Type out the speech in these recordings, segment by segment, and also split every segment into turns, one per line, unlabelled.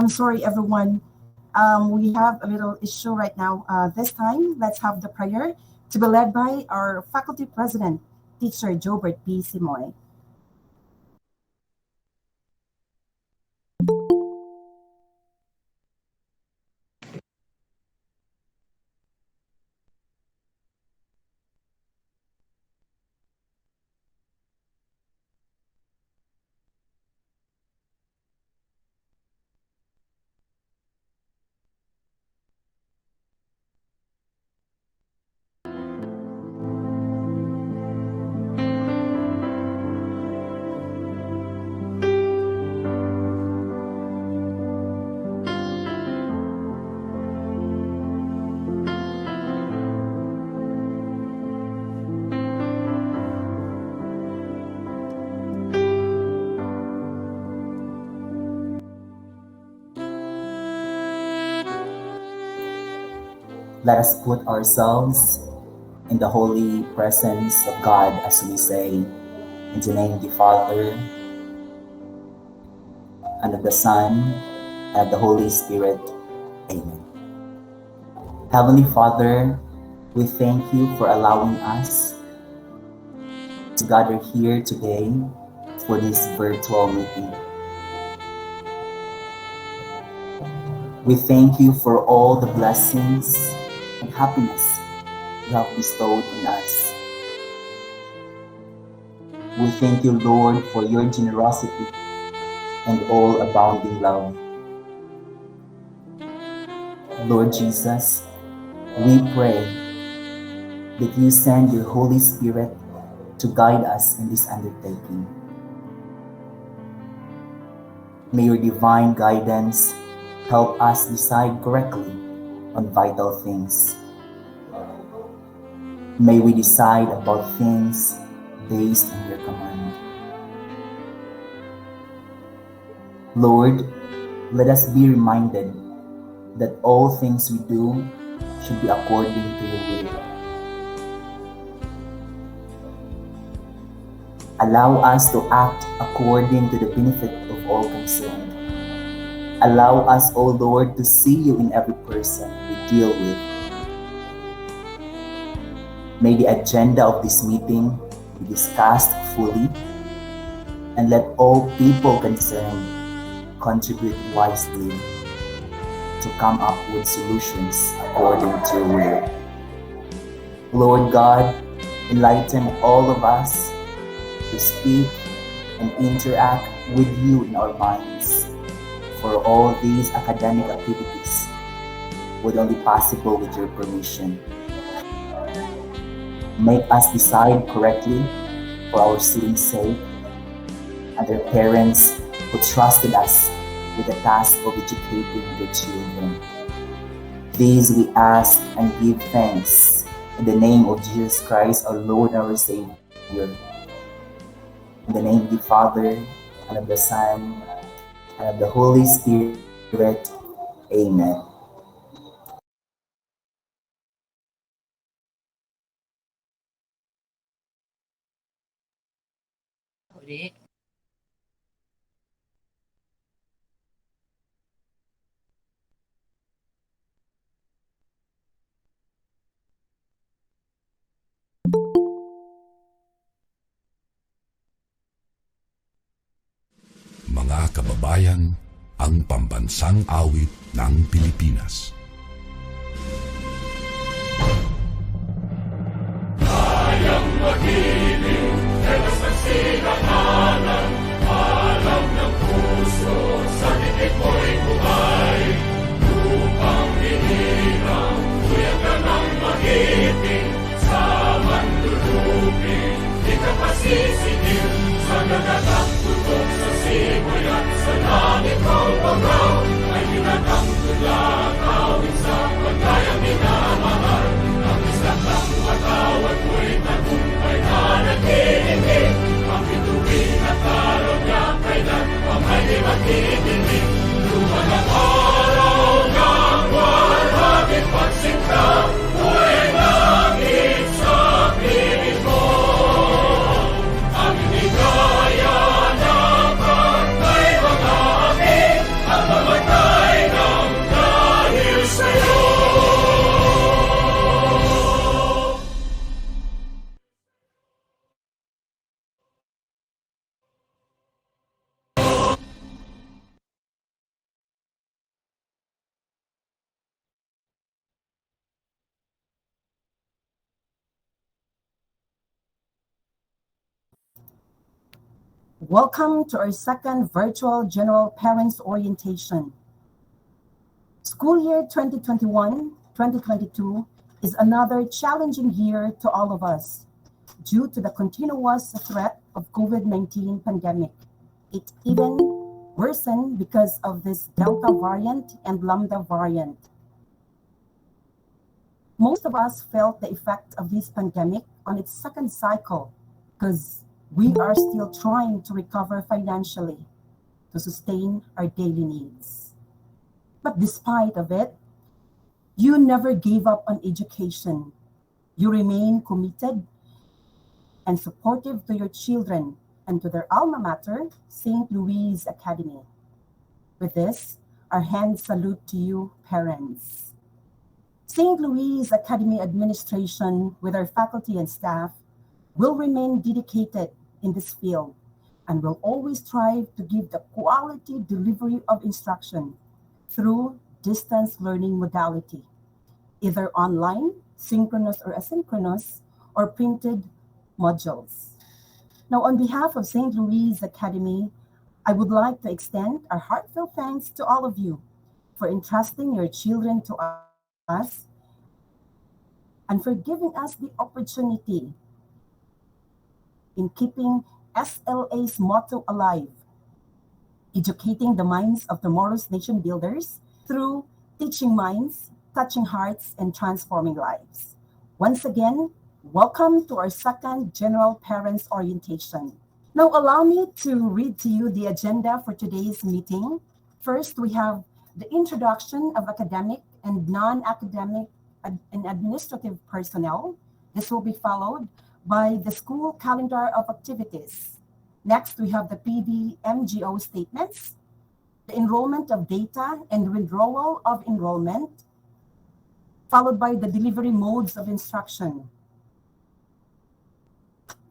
I'm sorry, everyone. We have a little issue right now. This time, let's have the prayer to be led by our faculty president, Teacher Jobert P. Simoy.
Let us put ourselves in the holy presence of God as we say, in the name of the Father, and of the Son, and of the Holy Spirit. Amen. Heavenly Father, we thank you for allowing us to gather here today for this virtual meeting. We thank you for all the blessings and happiness you have bestowed on us. We thank you, Lord, for your generosity and all abounding love. Lord Jesus, we pray that you send your Holy Spirit to guide us in this undertaking. May your divine guidance help us decide correctly on vital things. May we decide about things based on your command. Lord, let us be reminded that all things we do should be according to your will. Allow us to act according to the benefit of all concerned. Allow us, O Lord, to see you in every person we deal with. May the agenda of this meeting be discussed fully, and let all people concerned contribute wisely to come up with solutions according to your will. Lord God, enlighten all of us to speak and interact with you in our minds, for all these academic activities would only possible with your permission. Make us decide correctly for our students' sake and their parents who trusted us with the task of educating their children. These we ask and give thanks in the name of Jesus Christ, our Lord and our Savior. In the name of the Father, and of the Son, and of the Holy Spirit. Amen.
Uli.
Mga kababayan, ang pambansang awit ng Pilipinas.
Kayang magiliw, telas ng sinakalan, alam ng puso, sa titik mo'y buhay. Lupang hinirang, kuya ka ng magiting, sa manlulupin, di ka pasisitil, sa nagatak tutok sa simoy at sa langit mong pagaw, ay hinatang tulad, awit sa pagkayang minamahal, ang isang ng matawad mo'y tagumpay na naghihiling, ang bituin at araw niya kailan ang may di maghihiling. Luman ang araw ng walhagin pagsinta, buhay langit sa piling mo. Ang inigaya na pagkay mga amin, ang mamatay
Welcome to our second virtual General Parents Orientation. School year 2021-2022 is another challenging year to all of us due to the continuous threat of COVID-19 pandemic. It even worsened because of this Delta variant and Lambda variant. Most of us felt the effect of this pandemic on its second cycle because we are still trying to recover financially to sustain our daily needs. But despite of it, you never gave up on education. You remain committed and supportive to your children and to their alma mater, St. Louise Academy. With this, our hand salute to you, parents. St. Louise Academy administration, with our faculty and staff, will remain dedicated in this field and will always strive to give the quality delivery of instruction through distance learning modality, either online, synchronous or asynchronous, or printed modules. Now, on behalf of St. Louise Academy, I would like to extend our heartfelt thanks to all of you for entrusting your children to us and for giving us the opportunity in keeping SLA's motto alive, educating the minds of tomorrow's nation builders through teaching minds, touching hearts, and transforming lives. Once again, welcome to our second General Parents Orientation. Now, allow me to read to you the agenda for today's meeting. First, we have the introduction of academic and non-academic and administrative personnel. This will be followed by the school calendar of activities. Next, we have the PD-MGO statements, the enrollment of data and withdrawal of enrollment, followed by the delivery modes of instruction.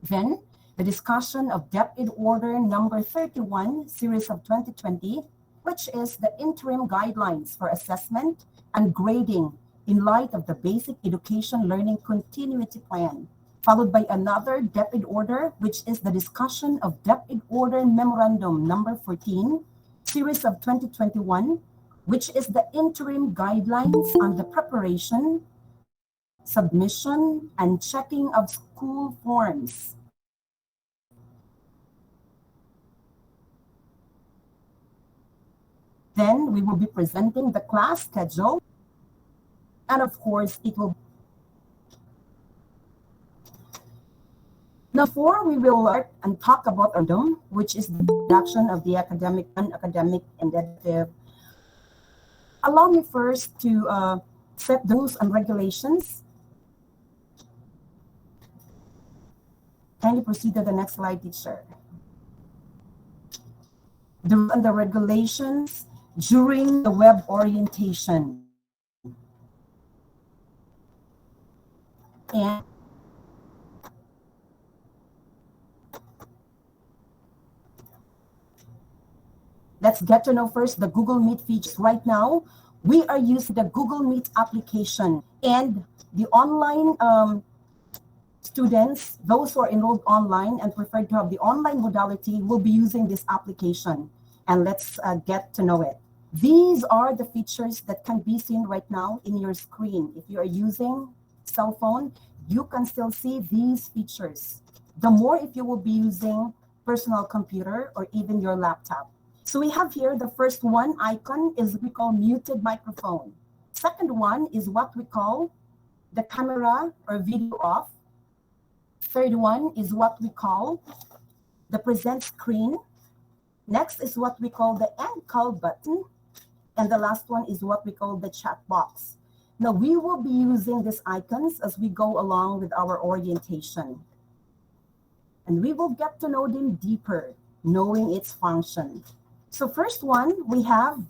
Then, the discussion of Deputy Order number 31, series of 2020, which is the interim guidelines for assessment and grading in light of the Basic Education Learning Continuity Plan, followed by another Deputy Order, which is the discussion of Deputy Order Memorandum number 14, series of 2021, which is the interim guidelines on the preparation, submission, and checking of school forms. Then we will be presenting the class schedule, and of course, it will. Now, before we will start and talk about ARDM, which is the reduction of the academic, non-academic, and additive, allow me first to set the rules and regulations. Kindly proceed to the next slide, teacher. The rules and the regulations during the web orientation. And let's get to know first the Google Meet features. Right now, we are using the Google Meet application, and the online students, those who are enrolled online and prefer to have the online modality, will be using this application. And let's get to know it. These are the features that can be seen right now in your screen. If you are using cell phone, you can still see these features. The more if you will be using personal computer or even your laptop. So we have here the first one icon is we call muted microphone. Second one is what we call the camera or video off. Third one is what we call the present screen. Next is what we call the end call button. And the last one is what we call the chat box. Now we will be using these icons as we go along with our orientation. And we will get to know them deeper, knowing its function. So first one, we have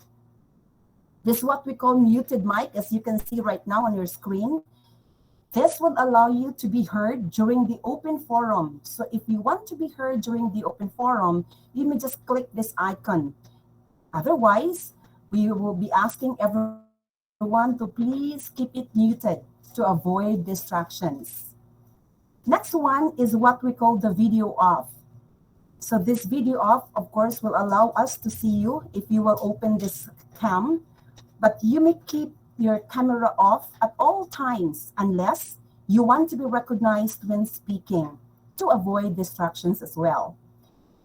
this what we call muted mic, as you can see right now on your screen. This will allow you to be heard during the open forum. So if you want to be heard during the open forum, you may just click this icon. Otherwise, we will be asking everyone to please keep it muted to avoid distractions. Next one is what we call the video off. So this video off, of course, will allow us to see you if you will open this cam, but you may keep your camera off at all times unless you want to be recognized when speaking to avoid distractions as well.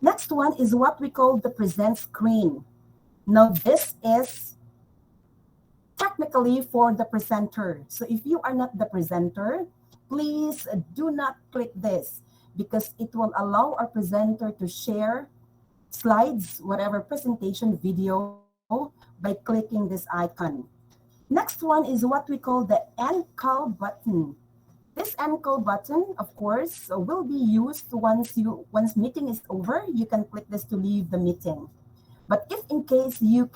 Next one is what we call the present screen. Now this is technically for the presenter. So if you are not the presenter, please do not click this because it will allow our presenter to share slides, whatever presentation video, by clicking this icon. Next one is what we call the end call button. This end call button, of course, will be used once meeting is over. You can click this to leave the meeting. But if in case you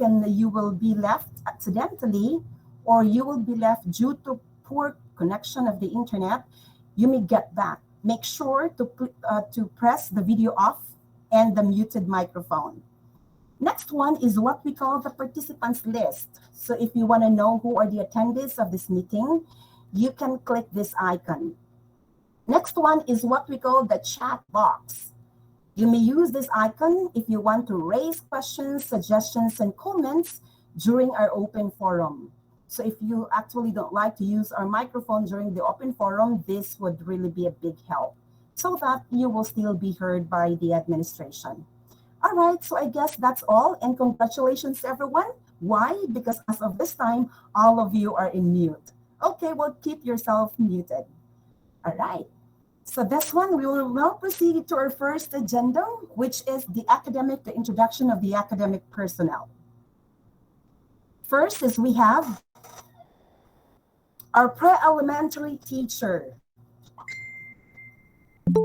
will be left accidentally, or you will be left due to poor connection of the internet, you may get back. Make sure to press the video off and the muted microphone. Next one is what we call the participants list. So if you want to know who are the attendees of this meeting, you can click this icon. Next one is what we call the chat box. You may use this icon if you want to raise questions, suggestions, and comments during our open forum. So if you actually don't like to use our microphone during the open forum, this would really be a big help so that you will still be heard by the administration. All right, so I guess that's all, and congratulations everyone. Why? Because as of this time, all of you are in mute. Okay, well, keep yourself muted. All right. So this one, we will now proceed to our first agenda, which is the introduction of the academic personnel. First is we have our pre-elementary teacher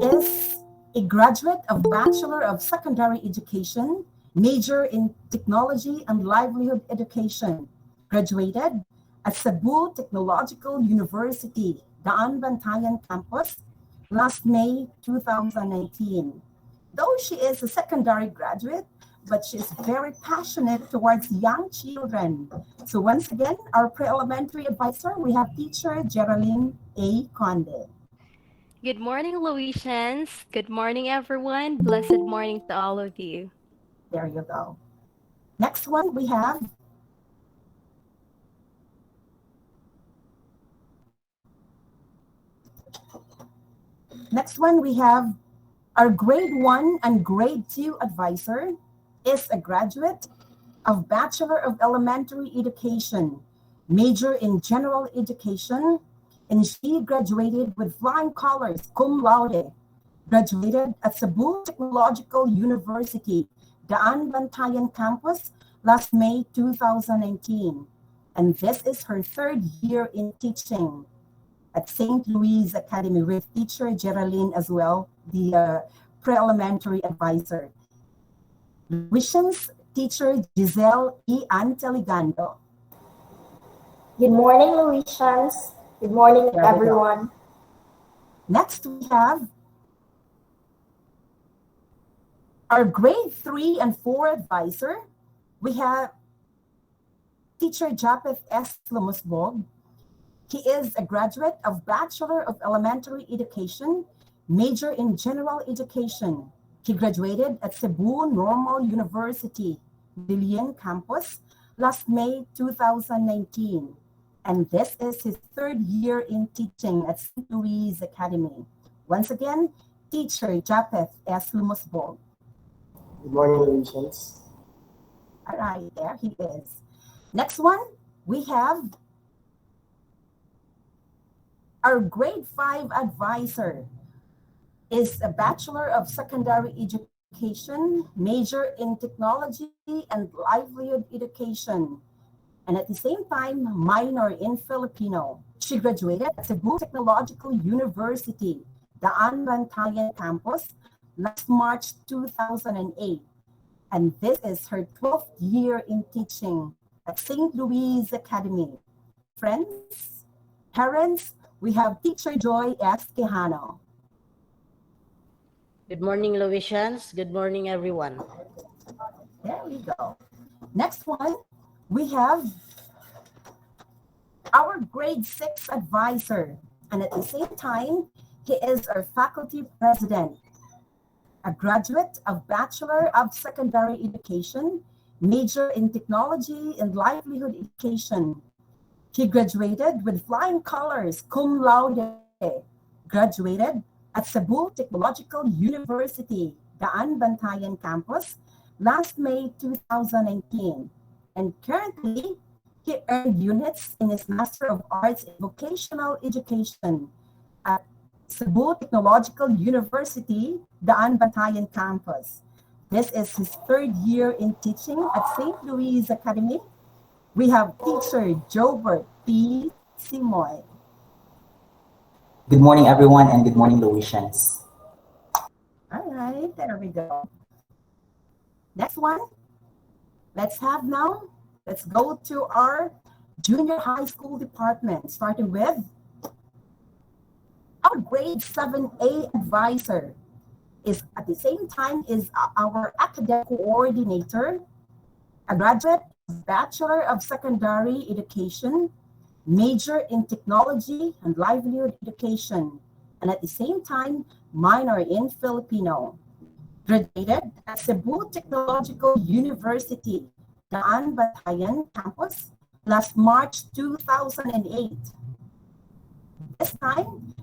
is a graduate of Bachelor of Secondary Education, major in Technology and Livelihood Education, graduated at Cebu Technological University, Daan Bantayan Campus, last May 2019. Though she is a secondary graduate, but she is very passionate towards young children. So once again, our pre-elementary advisor, we have teacher Geraldine A. Conde.
Good morning, Louisians. Good morning, everyone. Blessed morning to all of you.
There you go. Next one we have our grade 1 and grade 2 advisor is a graduate of Bachelor of Elementary Education, major in General Education, and she graduated with flying colors, cum laude, graduated at Cebu Technological University, Daan Bantayan Campus, last May 2019. And this is her third year in teaching at St. Louis Academy with teacher Geraldine as well, the pre-elementary advisor. Wishes teacher Giselle E. Anteligando.
Good morning, Louisians. Good morning,
There we
everyone.
Next, we have our grade 3 and 4 advisor. We have teacher Japheth S. Lumusbog. He is a graduate of Bachelor of Elementary Education, major in General Education. He graduated at Cebu Normal University, Lilian Campus, last May 2019. And this is his third year in teaching at St. Louis Academy. Once again, teacher Japheth S. Lumusbog.
Good morning, Louisians.
All right, there he is. Next one, we have our grade 5 advisor is a Bachelor of Secondary Education, major in Technology and Livelihood Education, and at the same time, minor in Filipino. She graduated at Cebu Technological University, Daan Bantayan Campus, last March 2008. And this is her 12th year in teaching at St. Louis Academy. Friends, parents, we have teacher Joy S. Quijano.
Good morning, Louisians. Good morning, everyone.
There we go. Next one, we have our grade 6 advisor. And at the same time, he is our faculty president. a graduate of Bachelor of Secondary Education, major in Technology and Livelihood Education. He graduated with flying colors, cum laude, graduated at Cebu Technological University, Daan Bantayan Campus, last May 2019. And currently, he earned units in his Master of Arts in Vocational Education at Cebu Technological University, Daan Bantayan Campus. This is his third year in teaching at St. Louise Academy. We have teacher Jobert P. Simoy.
Good morning, everyone, and good morning, Louisians.
All right, there we go. Next one. Let's go to our junior high school department, starting with our grade 7A advisor is at the same time is our academic coordinator, a graduate, Bachelor of Secondary Education, major in Technology and Livelihood Education, and at the same time, minor in Filipino. Graduated at Cebu Technological University, Daan Bantayan Campus, last March 2008. This time,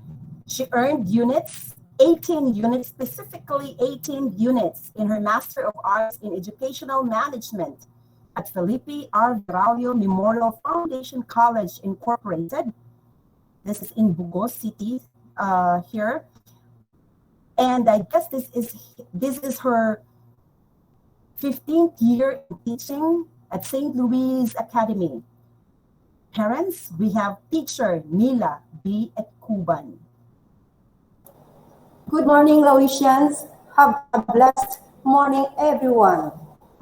she earned 18 units, specifically 18 units in her Master of Arts in Educational Management at Felipe R. Viralio Memorial Foundation College Incorporated. This is in Bugos City here. And I guess this is her 15th year in teaching at St. Louise Academy. Parents, we have teacher Mila B. Etcuban.
Good morning, Louisians. Have a blessed morning, everyone.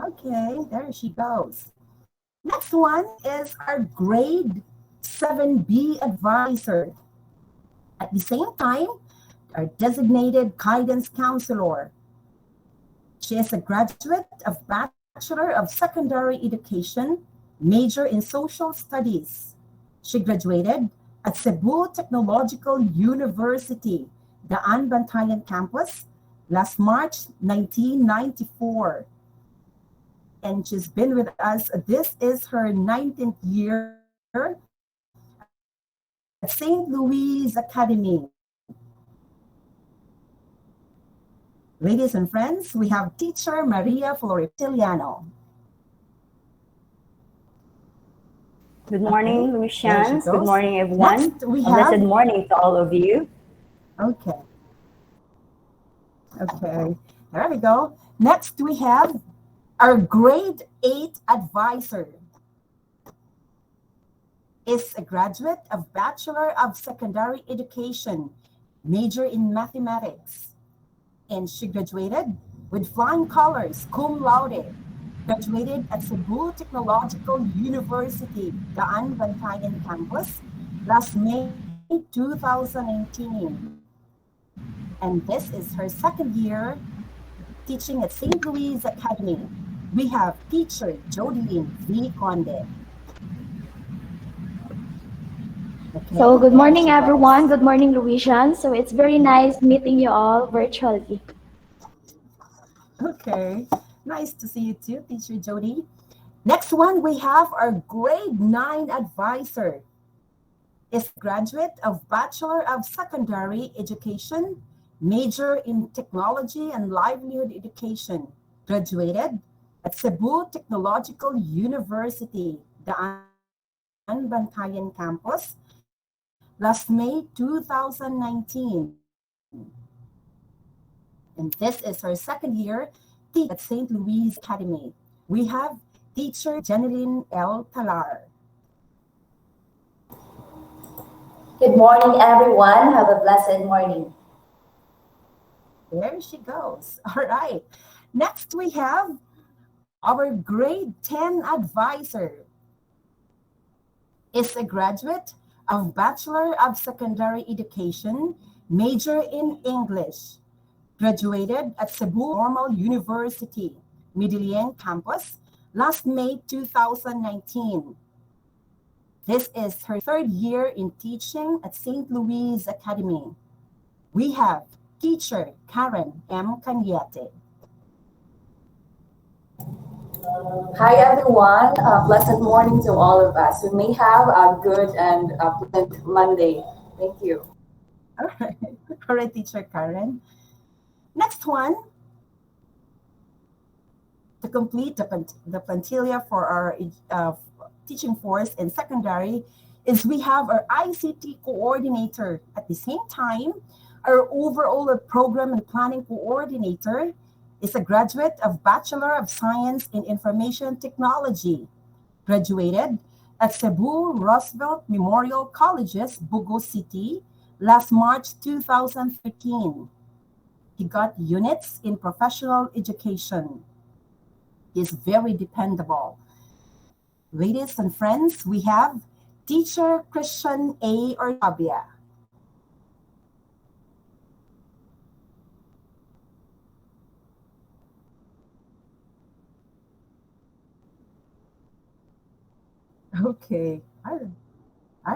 Okay, there she goes. Next one is our grade 7B advisor. At the same time, our designated guidance counselor. She is a graduate of Bachelor of Secondary Education, major in Social Studies. She graduated at Cebu Technological University, Daan Bantayan Campus, last March 1994. And she's been with us. This is her 19th year at St. Louise Academy. Ladies and friends, we have teacher Maria Floritiliano.
Good morning, Louisians. Good morning, everyone.
Next, we
A
have...
blessed morning to all of you.
Okay. There we go. Next, we have our grade 8 advisor. Is a graduate of Bachelor of Secondary Education, major in Mathematics. And she graduated with flying colors, cum laude. Graduated at Cebu Technological University, Daan Bantayan Campus, last May 2018. And this is her second year teaching at St. Louise Academy. We have teacher Jodine V. Conde. Okay.
So good morning, everyone. Good morning, Louisians. So it's very nice meeting you all virtually.
Okay, nice to see you too, teacher Jody. Next one, we have our grade 9 advisor. Is graduate of Bachelor of Secondary Education, major in Technology and Livelihood Education. Graduated at Cebu Technological University, Daan Bantayan Campus, last May 2019. And this is her second year at St. Louise Academy. We have teacher Jeneline L. Talar.
Good morning, everyone. Have a blessed morning.
There she goes. All right. Next, we have our grade 10 advisor. Is a graduate of Bachelor of Secondary Education, major in English. Graduated at Cebu Normal University, Medellin Campus, last May 2019. This is her third year in teaching at St. Louise Academy. We have Teacher Karen M. Cañete.
Hi everyone, blessed morning to all of us. We may have a good and pleasant Monday. Thank you.
All right, Teacher Karen. Next one, to complete the plantilla for our teaching force in secondary, is we have our ICT coordinator. At the same time, our overall program and planning coordinator is a graduate of Bachelor of Science in Information Technology, graduated at Cebu Roosevelt Memorial Colleges, Bugo City, last March 2013. He got units in professional education. He is very dependable. Ladies and friends, we have Teacher Christian A. Ortabia. Okay, all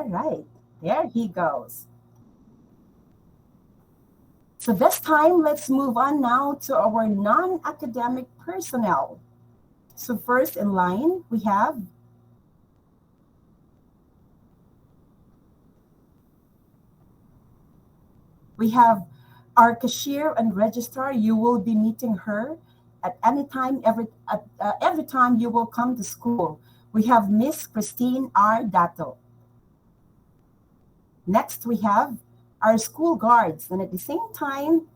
right, there he goes. So this time, let's move on now to our non-academic personnel. So first in line, we have our cashier and registrar. You will be meeting her at any time, every time you will come to school. We have Miss Christine R. Dato. Next, we have our school guards, and at the same time,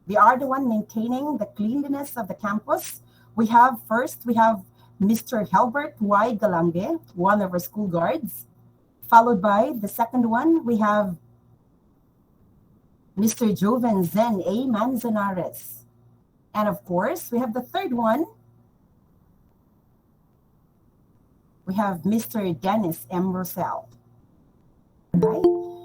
they are the one maintaining the cleanliness of the campus. We have Mr. Helbert Y. Galange, one of our school guards, followed by the second one, we have Mr. Joven Zen A. Manzanares. And of course, we have the third one. We have Mr. Dennis M. Rosell. Right?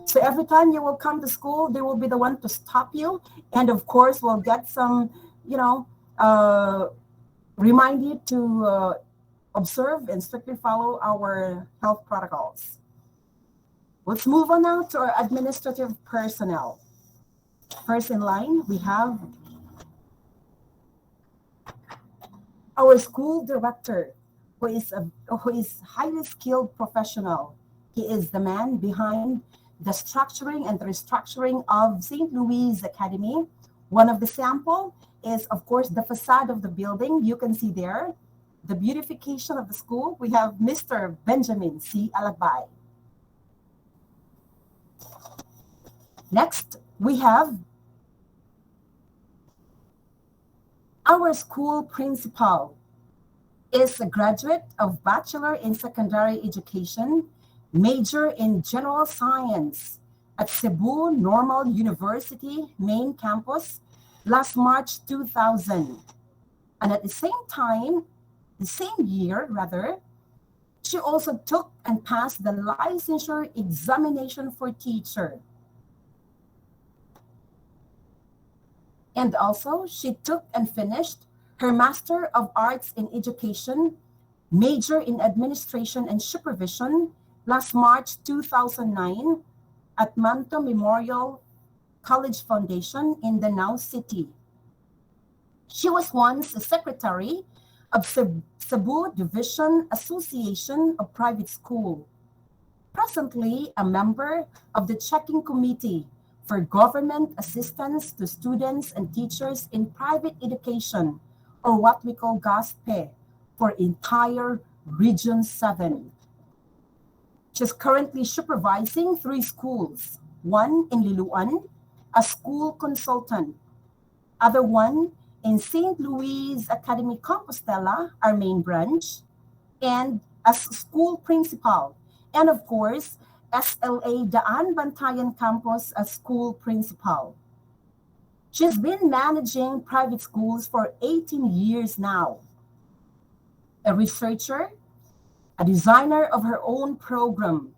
So every time you will come to school, they will be the one to stop you. And of course, we'll get some, remind you to observe and strictly follow our health protocols. Let's move on now to our administrative personnel. First in line, we have our school director, who is highly skilled professional. He is the man behind the structuring and the restructuring of St. Louis Academy. One of the sample is, of course, the facade of the building. You can see there the beautification of the school. We have Mr. Benjamin C. Alagbay. Next, we have our school principal. Is a graduate of Bachelor in Secondary Education, major in General Science at Cebu Normal University main campus last March 2000. And at the same time, the same year rather, she also took and passed the licensure examination for teacher. And also, she took and finished her Master of Arts in Education, major in Administration and Supervision, last March 2009 at Manto Memorial College Foundation in Danao City. She was once a secretary of Cebu Division Association of Private School, presently a member of the Checking Committee for Government Assistance to Students and Teachers in Private Education, or what we call GASPE, for entire Region 7. She's currently supervising 3 schools, one in Liloan, a school consultant, other one in St. Louis Academy Compostela, our main branch, and as school principal, and of course, SLA Daan Bantayan Campus as school principal. She's been managing private schools for 18 years now. A researcher, a designer of her own program,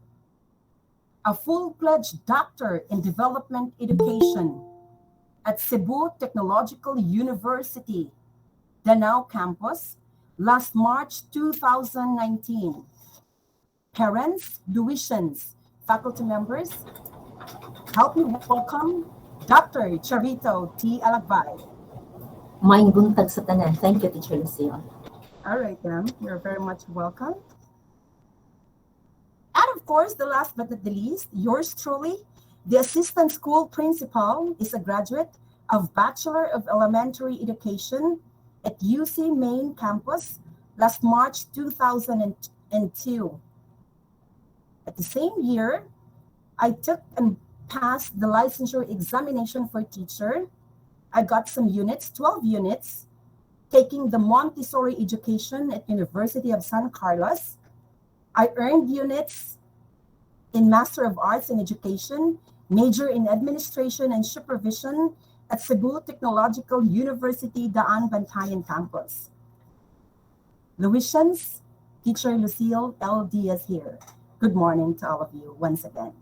a full-fledged doctor in development education at Cebu Technological University, Danao campus, last March 2019. Parents, Louisians, faculty members, help me welcome Dr. Charito T. Alagbay.
Maing buntag sa tanan. Thank you, Teacher Lucille.
All right, ma'am. You're very much welcome. And of course, the last but not the least, yours truly, the assistant school principal, is a graduate of Bachelor of Elementary Education at UC Main campus last March 2002. At the same year, I took and passed the licensure examination for teacher. I got some units, 12 units, taking the Montessori education at University of San Carlos. I earned units in Master of Arts in Education, major in Administration and Supervision at Cebu Technological University Daan Bantayan campus. Louisians, Teacher Lucille L. Diaz here. Good morning to all of you once again.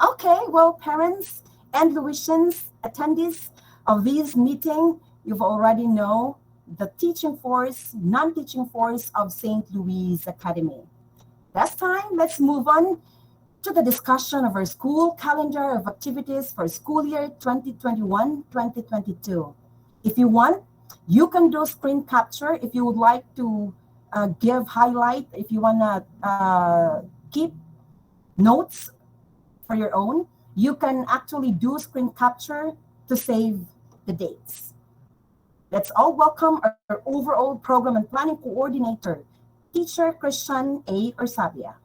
Okay, well, parents and Louisians, attendees of this meeting, you've already know the teaching force, non-teaching force of St. Louis Academy. Last time, let's move on to the discussion of our school calendar of activities for school year 2021-2022. If you want, you can do screen capture if you would like to give highlight, if you want to keep notes for your own, you can actually do screen capture to save the dates. Let's all welcome our overall program and planning coordinator, Teacher Christian A. Orsabia.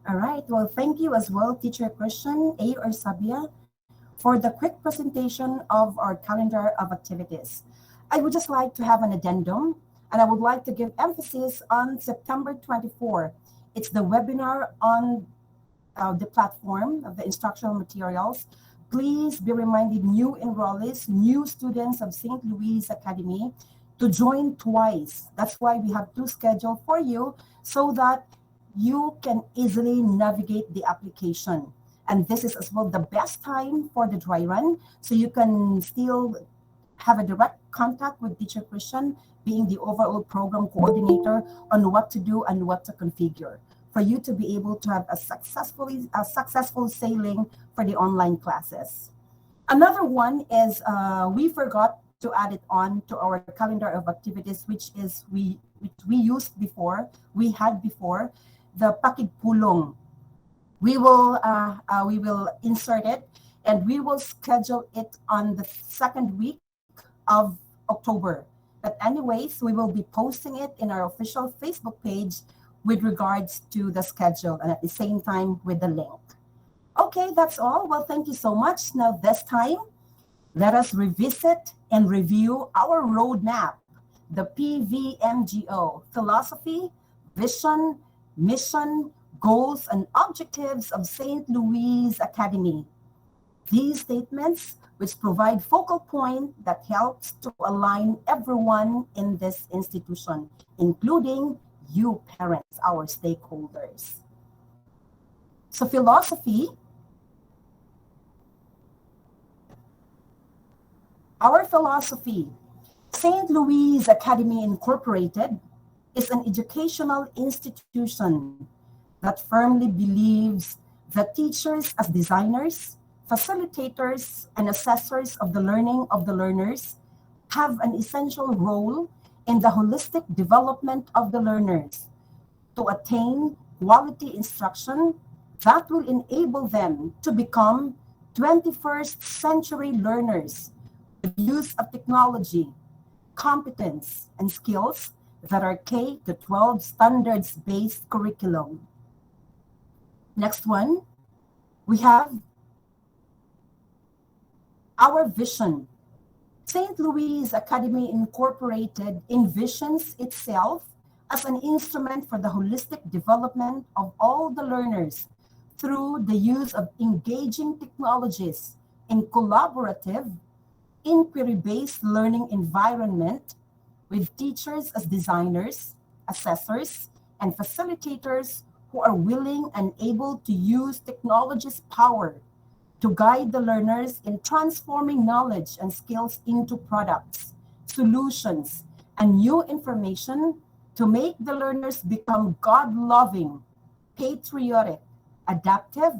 All right. Well, thank you as well, Teacher Christian, A. or Sabia, for the quick presentation of our calendar of activities. I would just like to have an addendum, and I would like to give emphasis on September 24. It's the webinar on the platform of the instructional materials. Please be reminded, new enrollees, new students of St. Louise Academy, to join twice. That's why we have two scheduled for you, so that you can easily navigate the application. And this is as well the best time for the dry run, so you can still have a direct contact with Teacher Christian, being the overall program coordinator, on what to do and what to configure, for you to be able to have a successful sailing for the online classes. Another one is we forgot to add it on to our calendar of activities, which we used before, we had before, the pakigpulong. We will insert it, and we will schedule it on the second week of October. But anyways, we will be posting it in our official Facebook page with regards to the schedule, and at the same time with the link. Okay, that's all. Well, thank you so much. Now this time, let us revisit and review our roadmap, the PVMGO, philosophy, vision, mission, goals, and objectives of St. Louise Academy. These statements, which provide focal point that helps to align everyone in this institution, including you parents, our stakeholders. So philosophy, our philosophy, St. Louise Academy Incorporated, is an educational institution that firmly believes that teachers as designers, facilitators, and assessors of the learning of the learners have an essential role in the holistic development of the learners to attain quality instruction that will enable them to become 21st century learners with use of technology, competence, and skills that are K-12 standards-based curriculum. Next one, we have our vision. St. Louise Academy Incorporated envisions itself as an instrument for the holistic development of all the learners through the use of engaging technologies in collaborative, inquiry-based learning environment with teachers as designers, assessors, and facilitators who are willing and able to use technology's power to guide the learners in transforming knowledge and skills into products, solutions, and new information to make the learners become God-loving, patriotic, adaptive,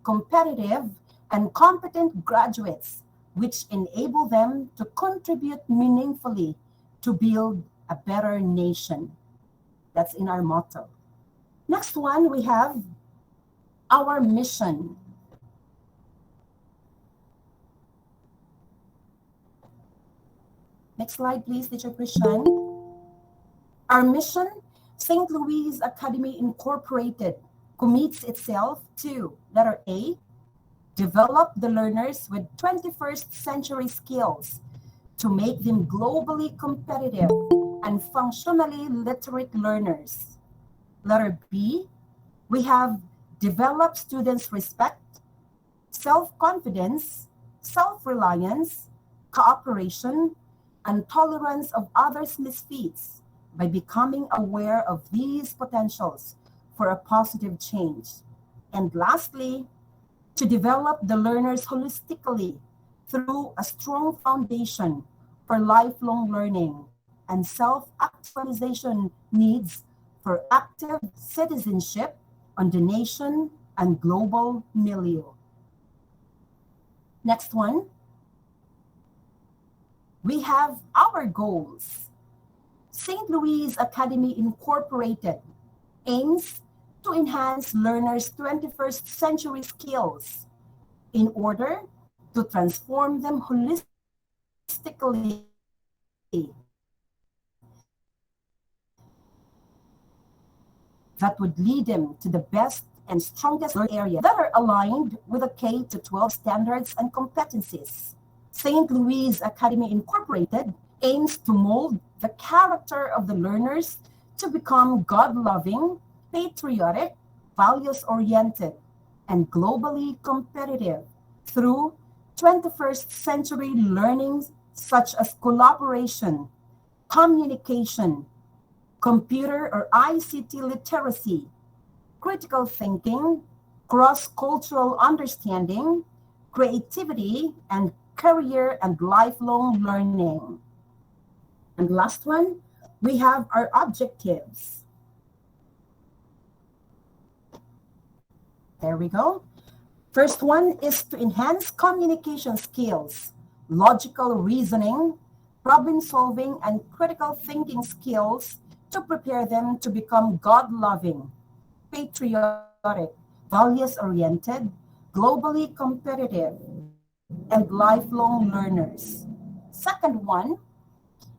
competitive, and competent graduates, which enable them to contribute meaningfully to build a better nation. That's in our motto. Next one, we have our mission. Next slide, please, Teacher Christian. Our mission, St. Louise Academy Incorporated, commits itself to, letter A, develop the learners with 21st century skills to make them globally competitive and functionally literate learners. Letter B, we have develop students' respect, self-confidence, self-reliance, cooperation, and tolerance of others' misfeats by becoming aware of these potentials for a positive change. And lastly, to develop the learners holistically through a strong foundation for lifelong learning and self-actualization needs for active citizenship on the nation and global milieu. Next one. We have our goals. St. Louise Academy Incorporated aims to enhance learners' 21st century skills in order to transform them holistically that would lead them to the best and strongest learning areas that are aligned with the K-12 standards and competencies. St. Louise Academy Incorporated aims to mold the character of the learners to become God-loving, patriotic, values-oriented, and globally competitive through 21st century learning such as collaboration, communication, computer or ICT literacy, critical thinking, cross-cultural understanding, creativity, and career and lifelong learning. And last one, we have our objectives. There we go. First one is to enhance communication skills, logical reasoning, problem solving, and critical thinking skills to prepare them to become God-loving, patriotic, values-oriented, globally competitive, and lifelong learners. Second one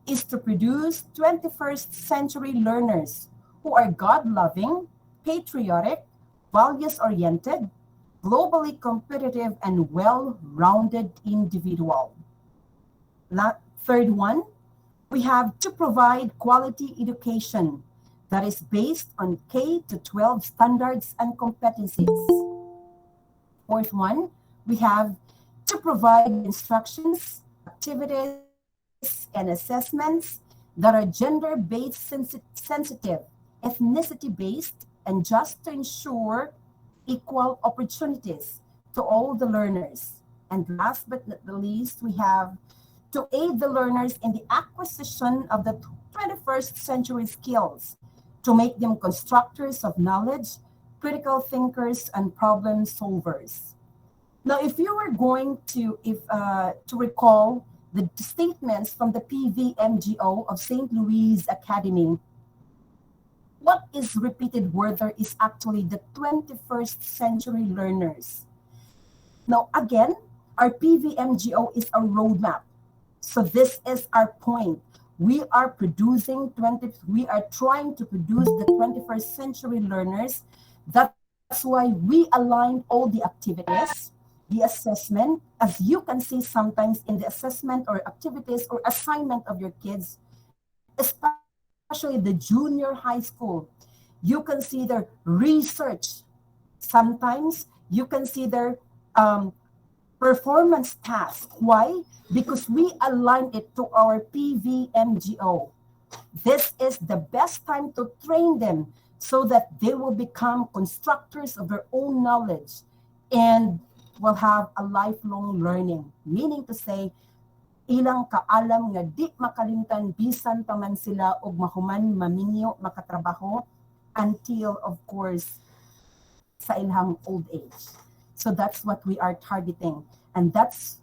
is to produce 21st century learners who are God-loving, patriotic, values-oriented, globally competitive, and well-rounded individual. Third one, we have to provide quality education that is based on K-12 standards and competencies. Fourth one, we have to provide instructions, activities, and assessments that are gender-based sensitive, ethnicity-based, and just to ensure equal opportunities to all the learners. And last but not the least, we have to aid the learners in the acquisition of the 21st century skills to make them constructors of knowledge, critical thinkers, and problem solvers. Now, if you were going to recall the statements from the PVMGO of St. Louise Academy, what is repeated word there is actually the 21st century learners. Now, again, our PVMGO is a roadmap. So this is our point. We are trying to produce the 21st century learners. That's why we align all the activities, the assessment. As you can see sometimes in the assessment or activities or assignment of your kids, especially the junior high school, you can see their research. Sometimes you can see their performance task. Why? Because we align it to our PVMGO. This is the best time to train them so that they will become constructors of their own knowledge and will have a lifelong learning. Meaning to say, ilang kaalam nga di makalimtan bisan pa man sila og mahuman maminyo makatrabaho until of course sa ilang old age. So that's what we are targeting, and that's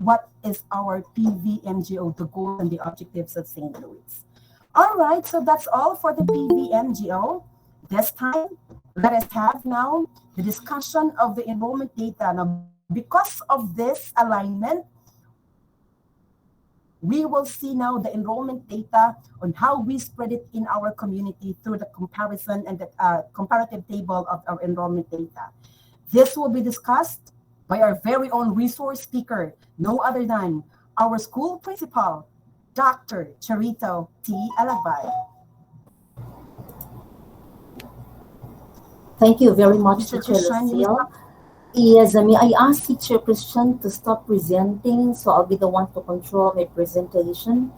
what is our PVMGO, the goals and the objectives of St. Louis. All right, so that's all for the PVMGO. This time, let us have now the discussion of the enrollment data. Now, because of this alignment, we will see now the enrollment data on how we spread it in our community through the comparison and the comparative table of our enrollment data. This will be discussed by our very own resource speaker, no other than our school principal, Dr. Charito T. Alagbay.
Thank you very much, Teacher Lucille. Yes, may I ask Teacher Christian to stop presenting, so I'll be the one to control my presentation.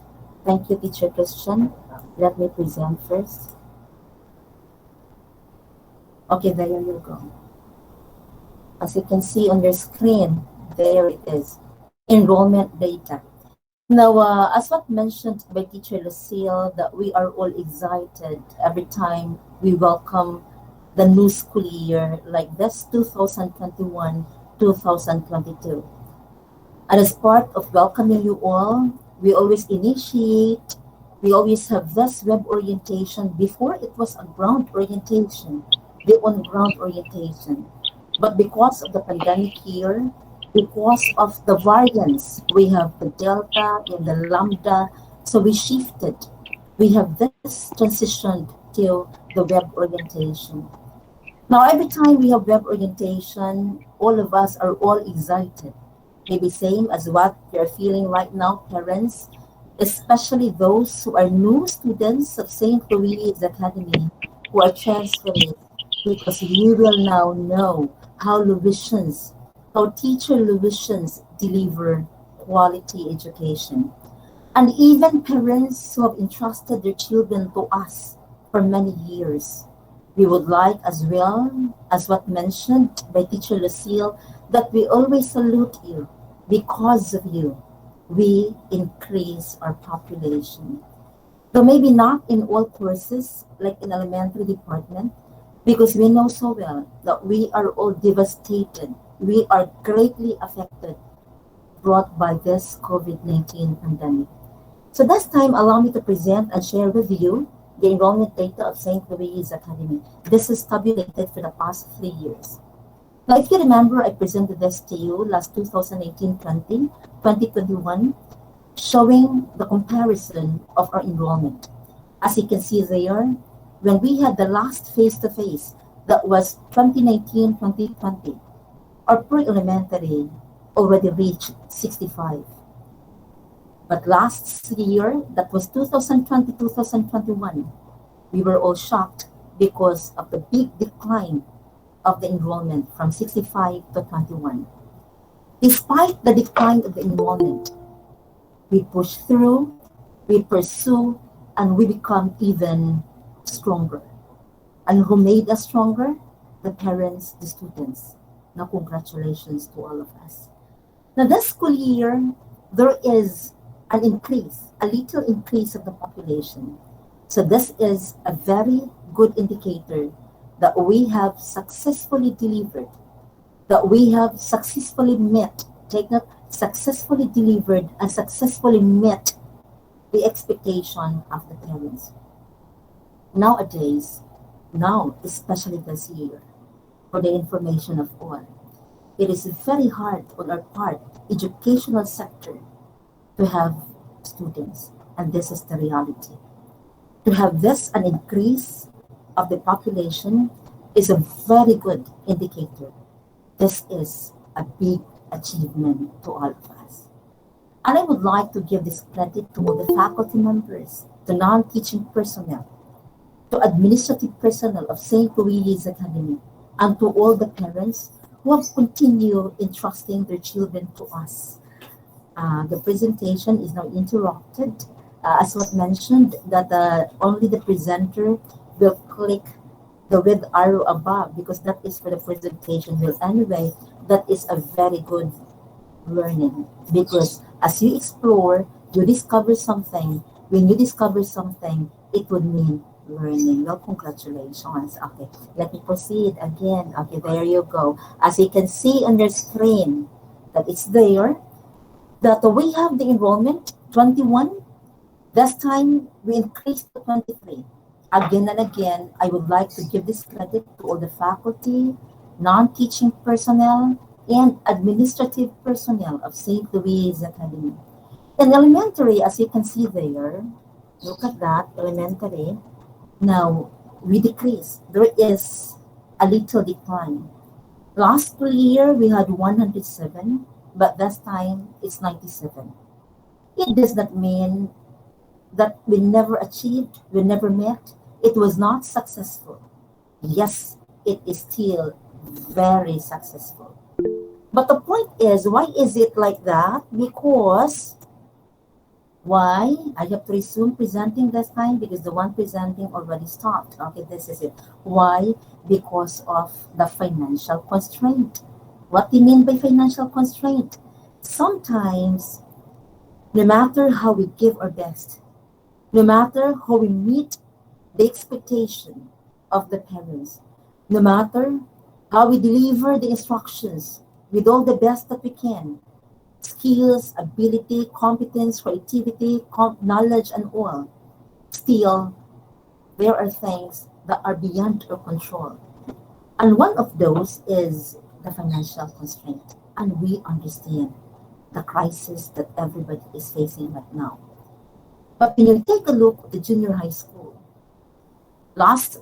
Thank you, Teacher Christian. Let me present first. Okay, there you go. As you can see on your screen, there it is, enrollment data. Now, as what mentioned by Teacher Lucille, that we are all excited every time we welcome the new school year like this, 2021-2022. And as part of welcoming you all, we always have this web orientation. Before it was a ground orientation, the on-ground orientation. But because of the pandemic year, because of the variants, we have the Delta and the Lambda, so we shifted. We have this transitioned to the web orientation. Now, every time we have web orientation, all of us are all excited. Maybe same as what you're feeling right now, parents, especially those who are new students of St. Louis Academy who are transferring, because you will now know how Louisians, how teacher Louisians deliver quality education. And even parents who have entrusted their children to us for many years. We would like as well as what mentioned by Teacher Lucille that we always salute you. Because of you, we increase our population. Though maybe not in all courses, like in elementary department, because we know so well that we are all devastated. We are greatly affected, brought by this COVID-19 pandemic. So this time, allow me to present and share with you the enrollment data of St. Louis Academy. This is tabulated for the past 3 years. Now, if you remember, I presented this to you last 2018-20, 2021, showing the comparison of our enrollment. As you can see there, when we had the last face-to-face, that was 2019-2020, our pre-elementary already reached 65. But last year, that was 2020-2021, we were all shocked because of the big decline of the enrollment from 65 to 21. Despite the decline of the enrollment, we push through, we pursue, and we become even stronger. And who made us stronger? The parents, the students. Now, congratulations to all of us. Now, this school year, there is an increase, a little increase of the population. So this is a very good indicator that we have successfully delivered, that we have successfully met, take note, successfully delivered and successfully met the expectation of the parents. Nowadays, now, especially this year, for the information of all, it is very hard on our part, educational sector, to have students, and this is the reality. To have this an increase of the population is a very good indicator. This is a big achievement to all of us. And I would like to give this credit to all the faculty members, the non-teaching personnel, to administrative personnel of St. Louis Academy, and to all the parents who have continued entrusting their children to us. The presentation is now interrupted. As was mentioned, that only the presenter will click the red arrow above because that is for the presentation. Well, anyway, that is a very good learning because as you explore, you discover something. When you discover something, it would mean learning. Well, congratulations. Okay, let me proceed again. Okay, there you go. As you can see on your screen, that it's there, that we have the enrollment 21. This time we increased to 23. Again and again, I would like to give this credit to all the faculty, non-teaching personnel, and administrative personnel of St. Louis Academy. In elementary, as you can see there, look at that, elementary. Now, we decrease. There is a little decline. Last year, we had 107, but this time, it's 97. It does not mean that we never achieved, we never met. It was not successful. Yes, it is still very successful. But the point is, why is it like that? Because, why? I have to resume presenting this time because the one presenting already stopped. Okay, this is it. Why? Because of the financial constraint. What do you mean by financial constraint? Sometimes, no matter how we give our best, no matter how we meet the expectation of the parents, no matter how we deliver the instructions with all the best that we can, skills, ability, competence, creativity, knowledge, and all, still, there are things that are beyond our control. And one of those is the financial constraint. And we understand the crisis that everybody is facing right now. But when you take a look at the junior high school, last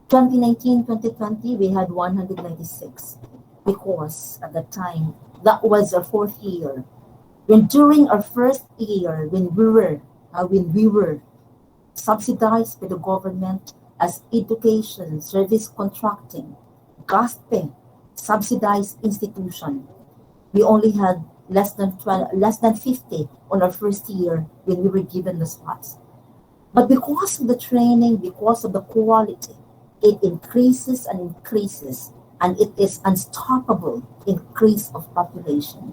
2019-2020, we had 196 because at that time, that was our fourth year. When during our first year, when we were subsidized by the government as education, service contracting, GOSPE, subsidized institution, we only had less than 50 on our first year when we were given the slots. But because of the training, because of the quality, it increases and increases, and it is unstoppable increase of population.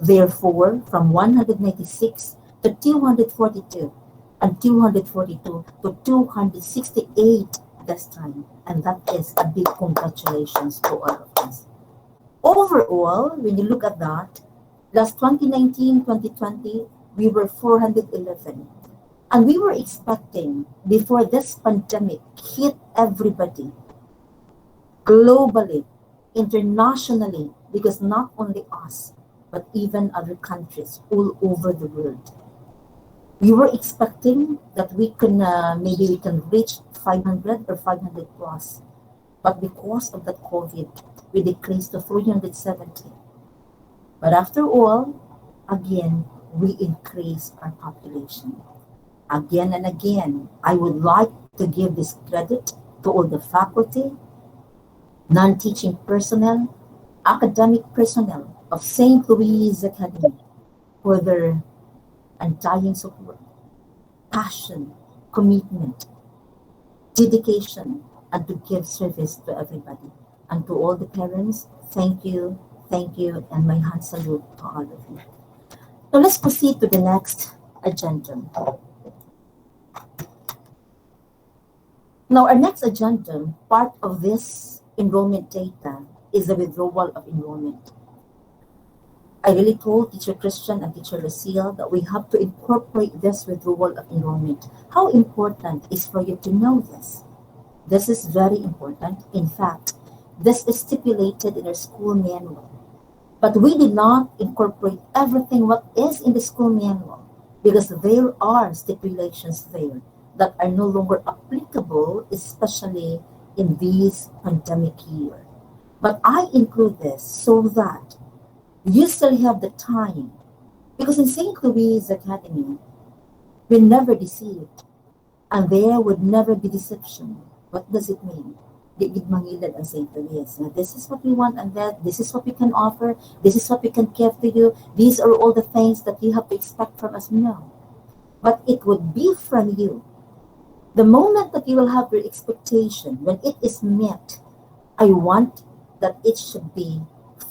Therefore, from 196 to 242, and 242 to 268 this time, and that is a big congratulations to all of us. Overall, when you look at that, last 2019-2020, we were 411. And we were expecting, before this pandemic hit everybody, globally, internationally, because not only us, but even other countries all over the world. We were expecting that we can, maybe we can reach 500 or 500 plus. But because of that COVID, we decreased to 370. But after all, again, we increased our population. Again and again, I would like to give this credit to all the faculty, non-teaching personnel, academic personnel of St. Louise Academy for their undying support, passion, commitment, dedication, and to give service to everybody. And to all the parents, thank you, and my hand salute to all of you. Now let's proceed to the next agenda. Now our next agenda, part of this enrollment data, is the withdrawal of enrollment. I really told Teacher Christian and Teacher Lucille that we have to incorporate this withdrawal of enrollment. How important is for you to know this? This is very important. In fact, this is stipulated in our school manual. But we did not incorporate everything what is in the school manual because there are stipulations there that are no longer applicable, especially in this pandemic year. But I include this so that you still have the time. Because in St. Louise Academy, we're never deceived. And there would never be deception. What does it mean? Digid mangilad ang St. Louise. Now, this is what we want and that. This is what we can offer. This is what we can give to you. These are all the things that you have to expect from us. No. But it would be from you. The moment that you will have your expectation, when it is met, I want that it should be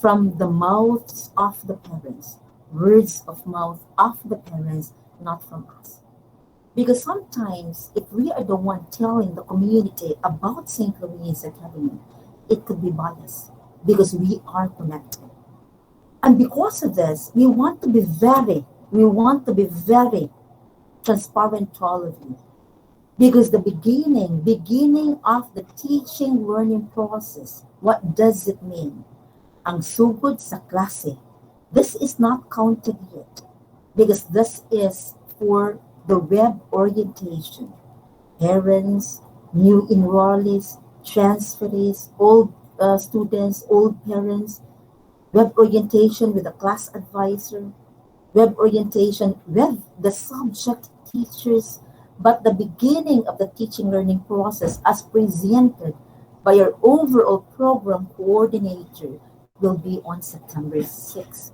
from the mouths of the parents, words of mouth of the parents, not from us. Because sometimes, if we are the one telling the community about St. Louise Academy, it could be biased because we are connected. And because of this, we want to be very transparent to all of you. Because the beginning of the teaching learning process, what does it mean? Ang sugod sa klase. This is not counted yet because this is for the web orientation. Parents, new enrollees, transferees, old students, old parents, web orientation with a class advisor, web orientation with the subject teachers, but the beginning of the teaching learning process as presented by our overall program coordinator will be on September 6th.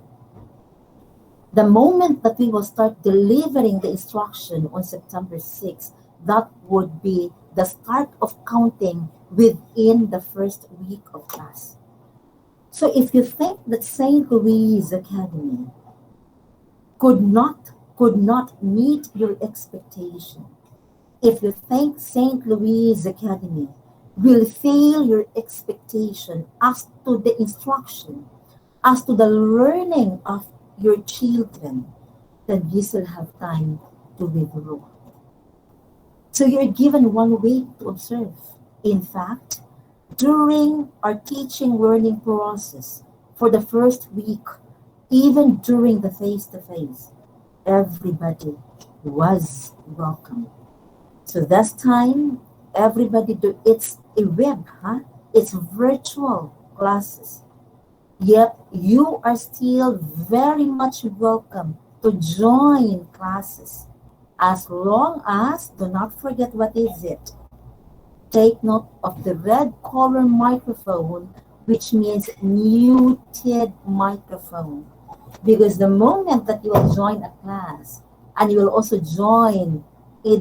The moment that we will start delivering the instruction on September 6th, that would be the start of counting within the first week of class. So if you think that St. Louise Academy could not meet your expectation, if you think St. Louise Academy will fail your expectation as to the instruction, as to the learning of your children, then you still have time to withdraw. So you're given 1 week to observe. In fact, during our teaching learning process, for the first week, even during the face-to-face, everybody was welcome. So this time, everybody do, it's a web, huh? It's virtual classes. Yet you are still very much welcome to join classes. As long as, do not forget what is it. Take note of the red color microphone, which means muted microphone. Because the moment that you will join a class, and you will also join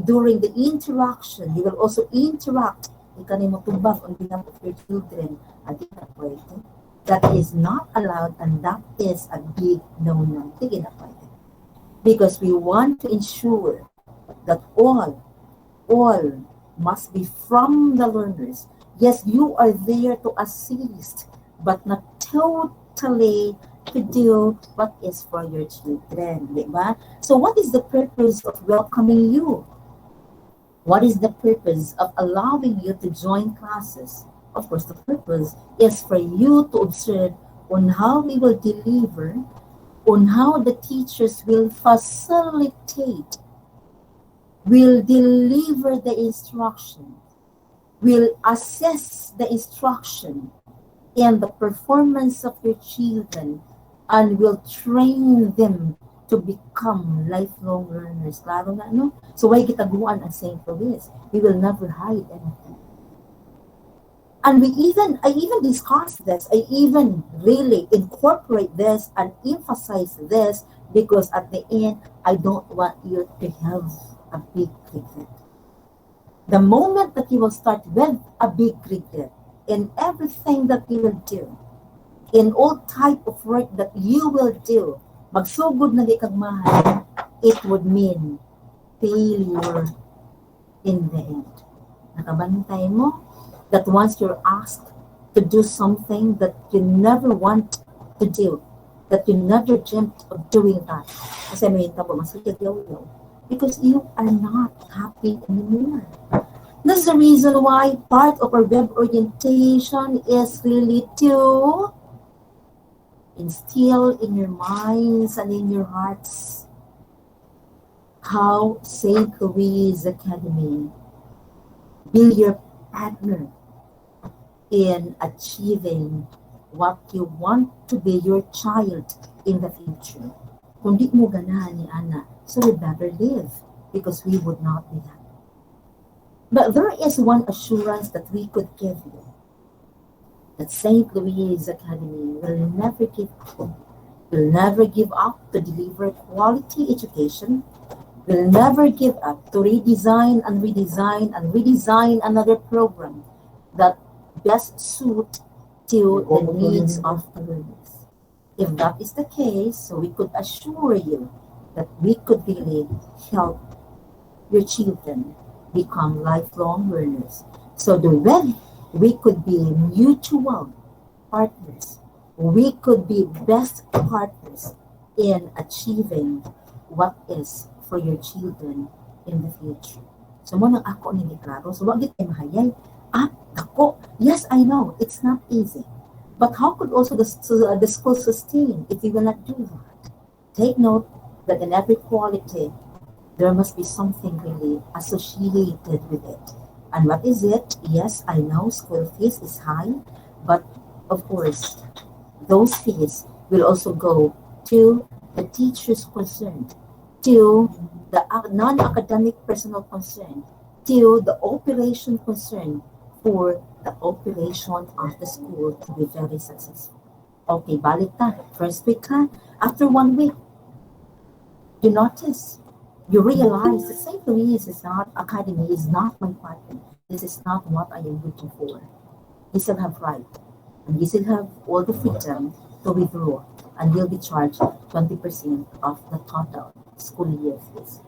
during the interaction, you will also interact on behalf of your children. That is not allowed, and that is a big no-no. Because we want to ensure that all must be from the learners. Yes, you are there to assist, but not totally to do what is for your children. Diba? So what is the purpose of welcoming you? What is the purpose of allowing you to join classes? Of course, the purpose is for you to observe on how we will deliver, on how the teachers will facilitate, will deliver the instruction, will assess the instruction and the performance of your children, and will train them to become lifelong learners. Klaro na, no? So why gitaguan ang St. Louis? We will never hide anything. And I even discuss this. I even really incorporate this and emphasize this because at the end, I don't want you to have a big regret. The moment that you will start with a big regret in everything that you will do, in all type of work that you will do, magsugod na di kagmahal, it would mean failure in the end. Nakabantay mo? That once you're asked to do something that you never want to do, that you never dreamt of doing that, kasi may tabo masayag-yaw-yaw, because you are not happy anymore. That's the reason why part of our web orientation is really to instill in your minds and in your hearts how St. Louise Academy be your partner in achieving what you want to be your child in the future. Kung di mo ganahan ni Ana, so we better live because we would not be happy. But there is one assurance that we could give you, that St. Louise Academy will never give up. Will never give up to deliver quality education. Will never give up to redesign and redesign and redesign another program that best suit to the needs of the learners. If that is the case, so we could assure you that we could really help your children become lifelong learners. So the way we could be mutual partners, we could be best partners in achieving what is for your children in the future. So mo nang ako ni klaro, so wag gid kay mahayay. Ako, yes, I know, it's not easy. But how could also the school sustain if we will not do that? Take note that in every quality, there must be something really associated with it. And what is it? Yes, I know school fees is high, but of course, those fees will also go to the teachers concerned, to the non-academic personnel concerned, to the operation concerned, for the operation of the school to be very successful. Okay, balik na. First week ha, after 1 week, you notice, you realize that St. Louise is not, Academy is not my partner. This is not what I am looking for. You still have right, and you still have all the freedom to withdraw, and you'll be charged 20% of the total school year fees.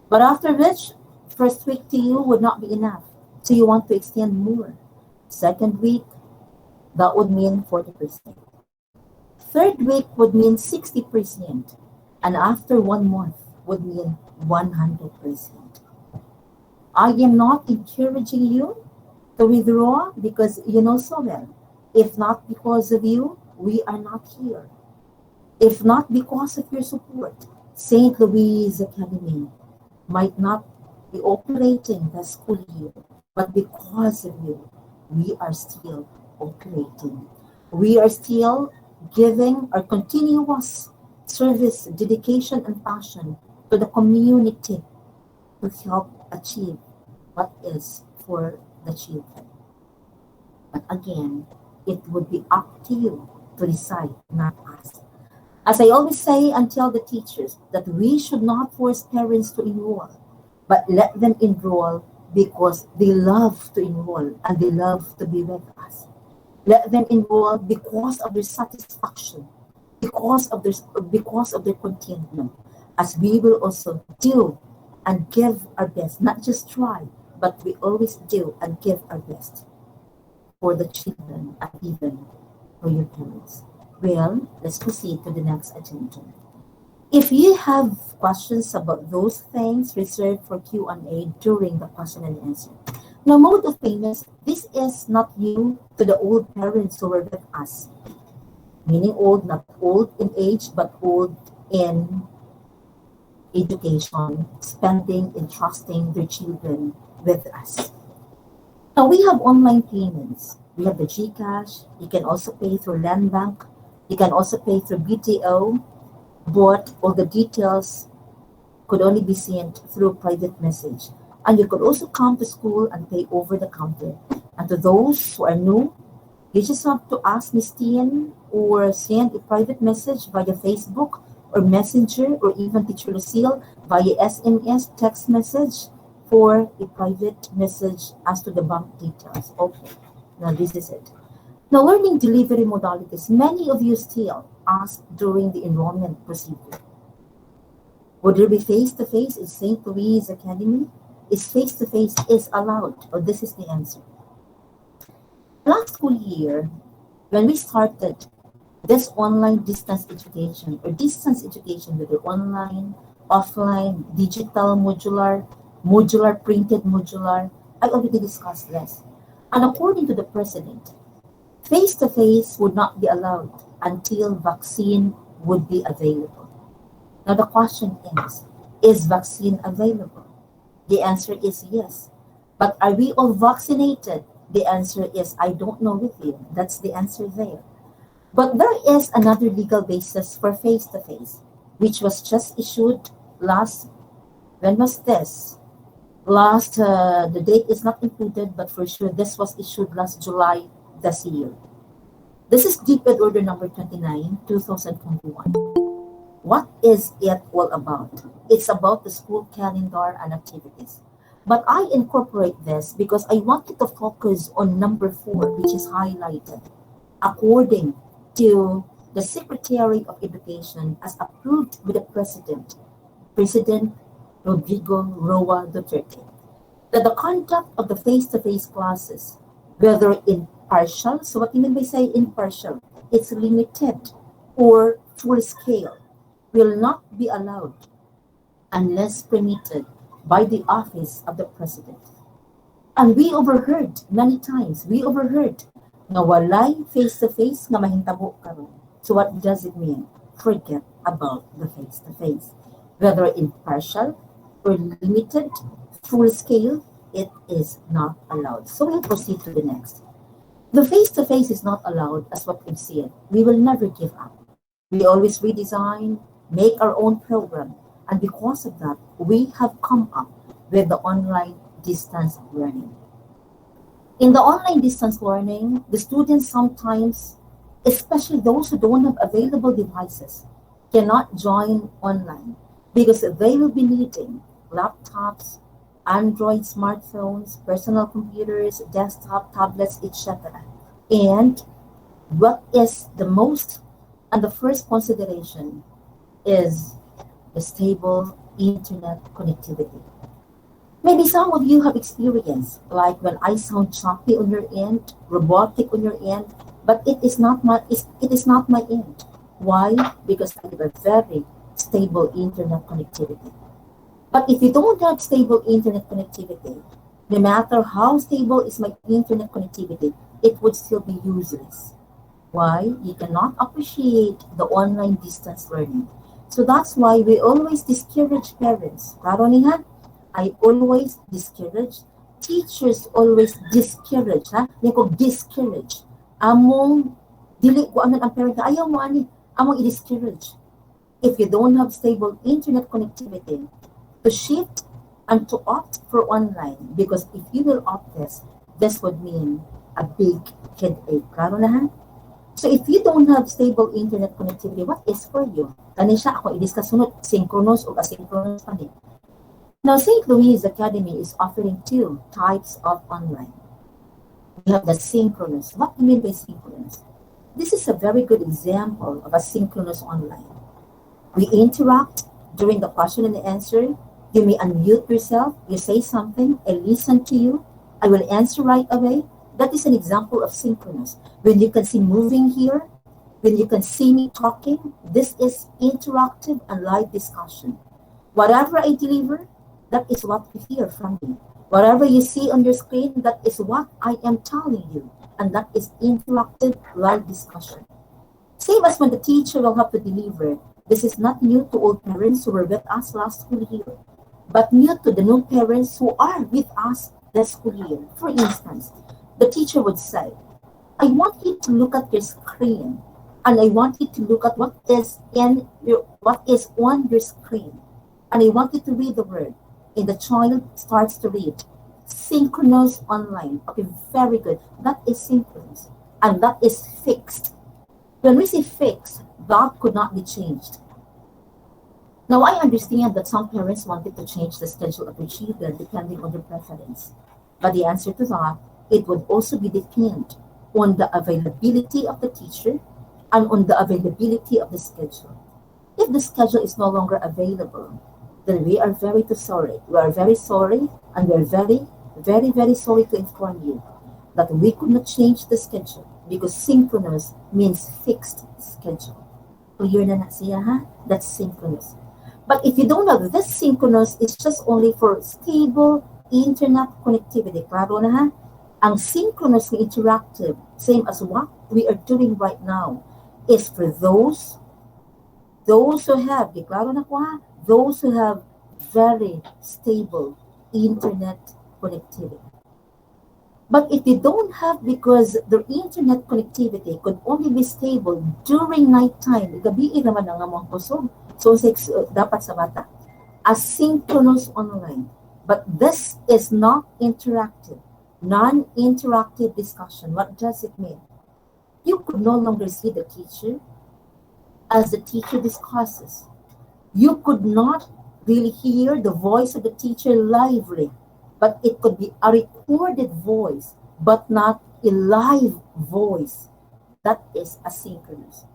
But after which, first week to you would not be enough. So you want to extend more. Second week, that would mean 40%. Third week would mean 60%. And after 1 month would mean 100%. I am not encouraging you to withdraw because you know so well, if not because of you, we are not here. If not because of your support, St. Louise Academy might not operating the school year, but because of you, we are still operating. We are still giving our continuous service, dedication, and passion to the community to help achieve what is for the children. But again, it would be up to you to decide, not us. As I always say and tell the teachers, that we should not force parents to enroll, but let them enroll because they love to enroll and they love to be with us. Let them enroll because of their satisfaction, because of their contentment, as we will also do and give our best, not just try, but we always do and give our best for the children and even for your parents. Well, let's proceed to the next agenda. If you have questions about those things, reserved for Q&A during the question and answer. Now, mode of payments, this is not new to the old parents who were with us. Meaning old, not old in age, but old in education, spending, entrusting their children with us. Now, we have online payments. We have the GCash. You can also pay through Land Bank. You can also pay through BTO, but all the details could only be sent through private message. And you could also come to school and pay over the counter. And to those who are new, you just have to ask Miss Tian or send a private message via Facebook or Messenger or even Teacher Lucille via SMS, text message for a private message as to the bank details. Okay, now this is it. Now, learning delivery modalities, many of you still ask during the enrollment procedure. Would there be face-to-face in St. Louis Academy? Is face-to-face is allowed? Or this is the answer. Last school year, when we started this online distance education, or distance education, whether online, offline, digital, modular, printed, modular, I already discussed this. And according to the president, face-to-face would not be allowed until vaccine would be available. Now the question is vaccine available? The answer is yes. But are we all vaccinated? The answer is, I don't know with you. That's the answer there. But there is another legal basis for face-to-face, which was just issued when was this? The date is not included, but for sure this was issued last July this year. This is DepEd Order number 29, 2021. What is it all about? It's about the school calendar and activities. But I incorporate this because I wanted to focus on number 4, which is highlighted. According to the Secretary of Education as approved by the President Rodrigo Roa Duterte, that the conduct of the face-to-face classes, whether in partial, so what do you mean by say in partial? It's limited or full scale, will not be allowed unless permitted by the office of the President. And we overheard many times, na walay face-to-face nga mahintabo karon. So what does it mean? Forget about the face-to-face. Whether in partial or limited, full scale, it is not allowed. So we'll proceed to the next. The face-to-face is not allowed as what we've seen. We will never give up. We always redesign, make our own program. And because of that, we have come up with the online distance learning. In the online distance learning, the students sometimes, especially those who don't have available devices, cannot join online because they will be needing laptops, Android smartphones, personal computers, desktop, tablets, etc. And what is the most and the first consideration is the stable internet connectivity. Maybe some of you have experienced, like when I sound choppy on your end, robotic on your end, but it is not my end. Why? Because I have a very stable internet connectivity. But if you don't have stable internet connectivity, no matter how stable is my internet connectivity, it would still be useless. Why? You cannot appreciate the online distance learning. So that's why we always discourage parents. Karonihan, I always discourage. Teachers always discourage, ha? Yan ko discourage. Among, dili ko aman ang parent, ayaw mo ani, among i-discourage. If you don't have stable internet connectivity, to shift and to opt for online, because if you will opt this would mean a big headache. Klaro na ha? So if you don't have stable internet connectivity, what is for you? Kani siya ako i-discuss sunod, synchronous o asynchronous pa din. Now, St. Louise Academy is offering two types of online. We have the synchronous. What do you mean by synchronous? This is a very good example of a synchronous online. We interact during the question and the answer. You may unmute yourself, you say something, I listen to you, I will answer right away. That is an example of synchronous. When you can see moving here, when you can see me talking, this is interactive and live discussion. Whatever I deliver, that is what you hear from me. Whatever you see on your screen, that is what I am telling you. And that is interactive live discussion. Same as when the teacher will have to deliver. This is not new to old parents who were with us last school year, but new to the new parents who are with us this school year. For instance, the teacher would say, I want you to look at your screen, and I want you to look at what is on your screen, and I want you to read the word. And the child starts to read. Synchronous online. Okay, very good. That is synchronous, and that is fixed. When we say fixed, that could not be changed. Now, I understand that some parents wanted to change the schedule of their children depending on their preference. But the answer to that, it would also be depend on the availability of the teacher and on the availability of the schedule. If the schedule is no longer available, then we are very sorry. We are very sorry, and we are very, very, very sorry to inform you that we could not change the schedule because synchronous means fixed schedule. Clear na siya, ha? That's synchronous. But if you don't have this synchronous, it's just only for stable internet connectivity. Klaro na, ha? Ang synchronous na interactive, same as what we are doing right now, is for those who have, klaro na ko, ha? Those who have very stable internet connectivity. But if you don't have, because the internet connectivity could only be stable during nighttime, gabi naman ang among kusog. So, dapat sa bata. Asynchronous online. But this is not interactive. Non-interactive discussion. What does it mean? You could no longer see the teacher as the teacher discusses. You could not really hear the voice of the teacher lively, but it could be a recorded voice, but not a live voice. That is asynchronous.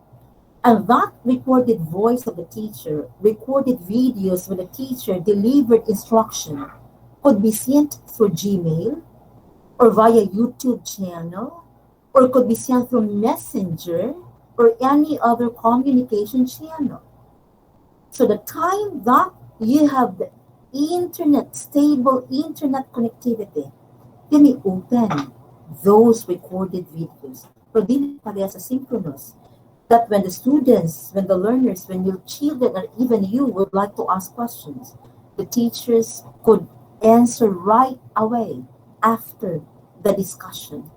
And that recorded voice of the teacher, recorded videos when the teacher delivered instruction, could be sent through Gmail or via YouTube channel, or could be sent through Messenger or any other communication channel. So the time that you have the internet, stable internet connectivity, then you open those recorded videos. Pero di parehas sa synchronous. That when the students, when the learners, when your children, or even you would like to ask questions, the teachers could answer right away after the discussion.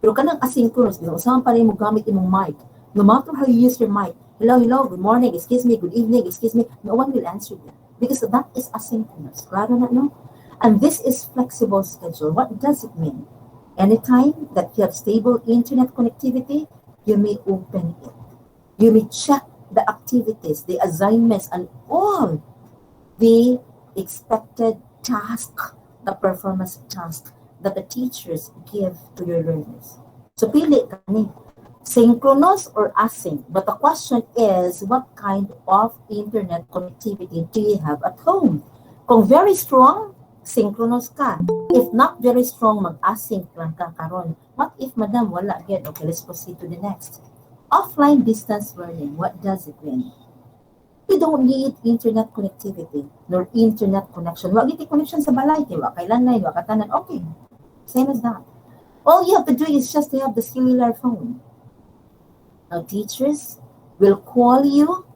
Pero kanang asynchronous, saan pa rin mo gamit imong mic? No matter how you use your mic, hello, good morning, excuse me, good evening, excuse me, no one will answer you. Because that is asynchronous. Klaro na, no? And this is flexible schedule. What does it mean? Anytime that you have stable internet connectivity, you may open it. You may check the activities, the assignments, and all the expected task, the performance task that the teachers give to your learners. So pili ka ni, synchronous or async. But the question is, what kind of internet connectivity do you have at home? Kung very strong, synchronous ka. If not very strong, mag-async lang ka karon. What if, madam, wala again? Okay, let's proceed to the next. Offline distance learning, what does it mean? You don't need internet connectivity nor internet connection. Wag iti connection sa balay, wa kay landline, wa katanan. Okay, same as that. All you have to do is just to have the cellular phone. Now, teachers will call you,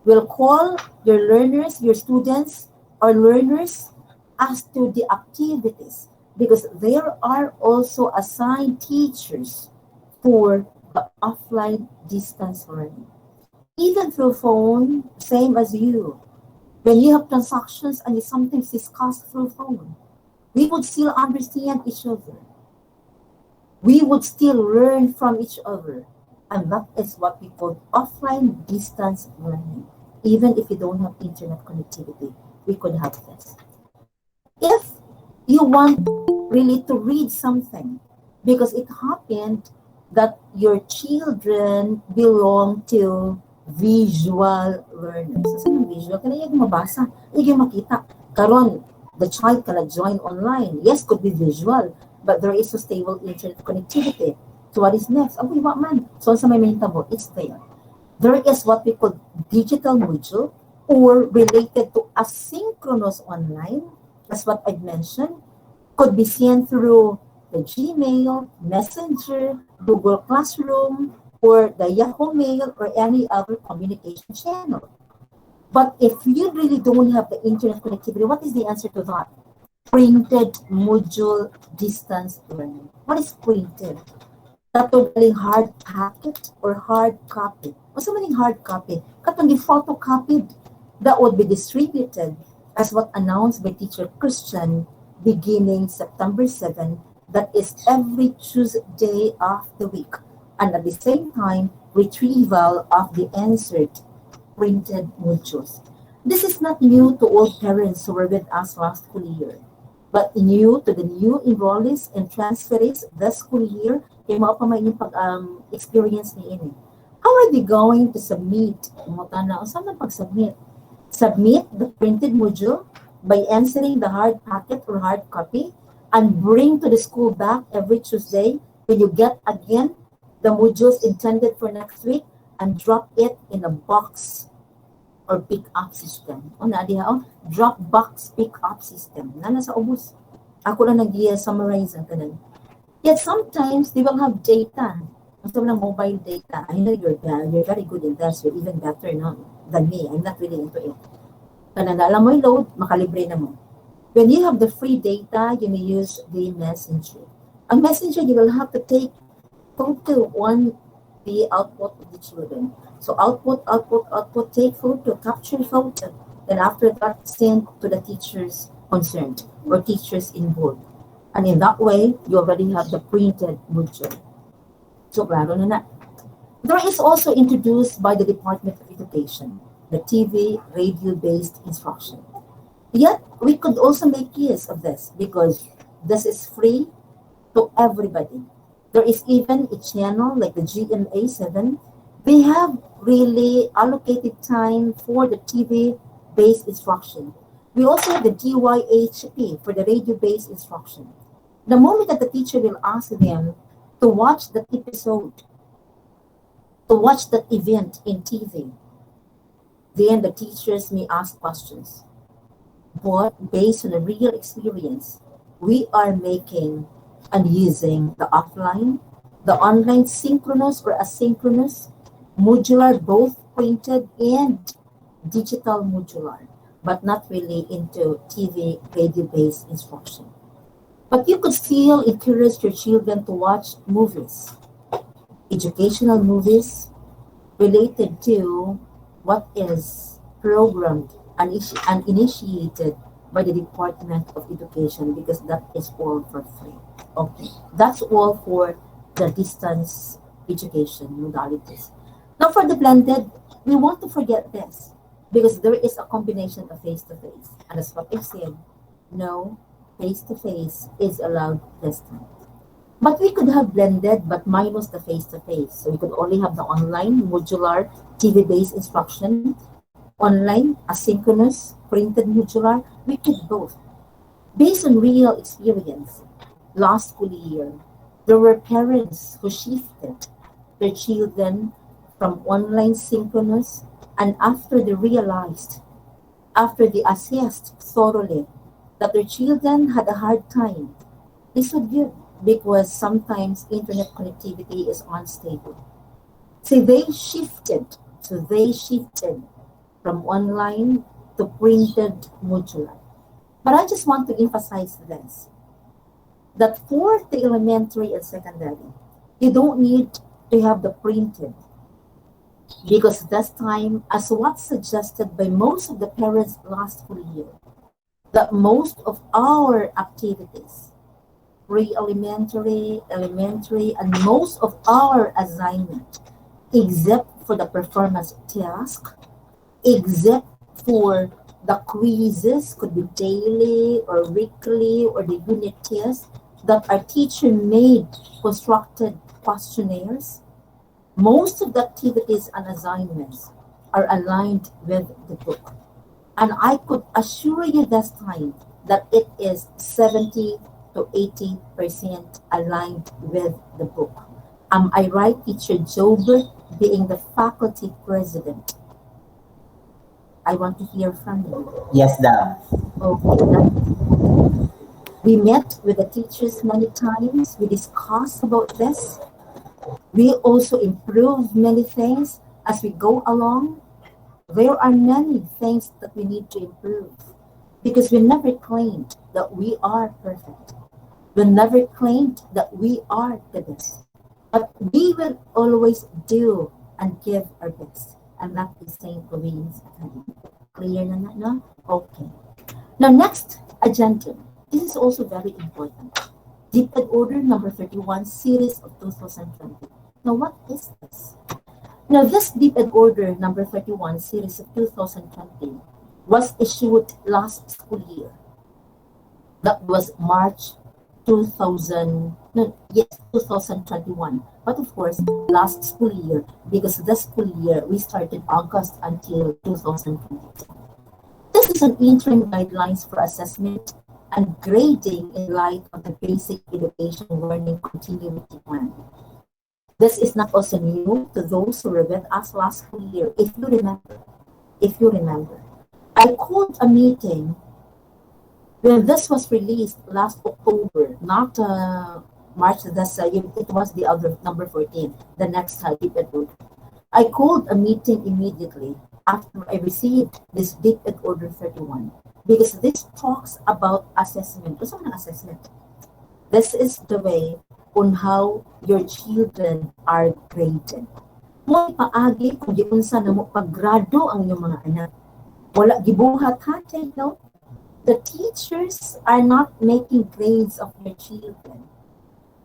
will call your learners, your students, or learners as to the activities, because there are also assigned teachers for the offline distance learning. Even through phone, same as you. When you have transactions and you sometimes discuss through phone, we would still understand each other. We would still learn from each other. And that is what we call offline distance learning. Even if you don't have internet connectivity, we could have this. If you want really to read something, because it happened that your children belong to visual learners. So, saan yung visual? Kaya yung mabasa, yung makita. Karon, the child cannot join online. Yes, could be visual, but there is a stable internet connectivity. So what is next? Oh, what man? So sa may mahitabo, it's there. There is what we call digital module or related to asynchronous online. That's what I've mentioned. Could be seen through the Gmail, Messenger, Google Classroom, or the Yahoo Mail, or any other communication channel. But if you really don't have the internet connectivity, what is the answer to that? Printed module distance learning. What is printed? Katong hard packet or hard copy. What's meaning hard copy? Katong photocopied that would be distributed as what announced by Teacher Christian beginning September 7, that is every Tuesday of the week. And at the same time, retrieval of the answered printed modules. This is not new to all parents who were with us last school year, but new to the new enrollees and transferees this school year, kaya mga pa may experience ni ini. How are they going to submit? Saan na pag-submit? Submit the printed module by answering the hard packet or hard copy and bring to the school back every Tuesday when you get again the modules intended for next week and drop it in a box or pick-up system. Drop box pick-up system. Nana sa ubos. Ako lang nag-summarize ang tanan. Yet sometimes they will have data. Gusto mo ng mobile data. I know you're very good in that. You're even better than me. I'm not really into it. Kanang alam mo yung load, makalibre na mo. When you have the free data, you may use the messenger. On messenger, you will have to take photo on the output of the children. So output, take photo, capture photo. Then after that, send to the teachers concerned or teachers involved. And in that way, you already have the printed module. So klaro na na. There is also introduced by the Department of Education, the TV, radio-based instruction. Yet, we could also make use of this because this is free to everybody. There is even a channel like the GMA 7. They have really allocated time for the TV-based instruction. We also have the DYHP for the radio-based instruction. The moment that the teacher will ask them to watch that episode, to watch that event in TV, then the teachers may ask questions. But based on a real experience, we are making and using the offline, the online synchronous or asynchronous, modular, both printed and digital modular, but not really into TV radio-based instruction. But you could still encourage your children to watch movies, educational movies related to what is programmed and initiated by the Department of Education, because that is all for free. Okay, that's all for the distance education modalities. Now for the blended, we want to forget this because there is a combination of face-to-face. And as what I said, no face-to-face is allowed this time. But we could have blended but minus the face-to-face. So we could only have the online, modular, TV-based instruction, online, asynchronous, printed modular. We could both. Based on real experience, last school year, there were parents who shifted their children from online synchronous, and after they realized, after they assessed thoroughly that their children had a hard time, this would give because sometimes internet connectivity is unstable. So they shifted from online to printed modular. But I just want to emphasize this, that for the elementary and secondary, you don't need to have the printed, because this time, as what's suggested by most of the parents last school year, that most of our activities, pre-elementary, elementary, and most of our assignment, except for the performance task, except for the quizzes, could be daily or weekly, or the unit tests that our teacher made constructed questionnaires, most of the activities and assignments are aligned with the book. And I could assure you this time that it is 70 to 80% aligned with the book. Am I right, Teacher Jobert, being the faculty president? I want to hear from you.
Yes, Dam.
Okay. We met with the teachers many times. We discussed about this. We also improve many things as we go along. There are many things that we need to improve, because we never claimed that we are perfect. We never claimed that we are the best. But we will always do and give our best. And that is St. Louise Academy. Clear na that, no? Okay. Now, next agenda. This is also very important. Deep-Ed Order number 31, series of 2020. Now, what is this? Now, this Deep-Ed Order number 31, series of 2020, was issued last school year. That was March 2021. But of course, last school year, because this school year, we started August until 2022. This is an interim guidelines for assessment and grading in light of the basic education learning continuity plan. This is not also new to those who were with us last school year. If you remember, I called a meeting when this was released last October, not March, it was the other number 14, the next Deep-Ed Order. I called a meeting immediately after I received this Deep-Ed Order 31, because this talks about assessment. What's an assessment? This is the way on how your children are graded. Mo paagi kung giunsa na mo paggrado ang inyong mga anak. Wala gibuhat hatay, no? The teachers are not making grades of your children,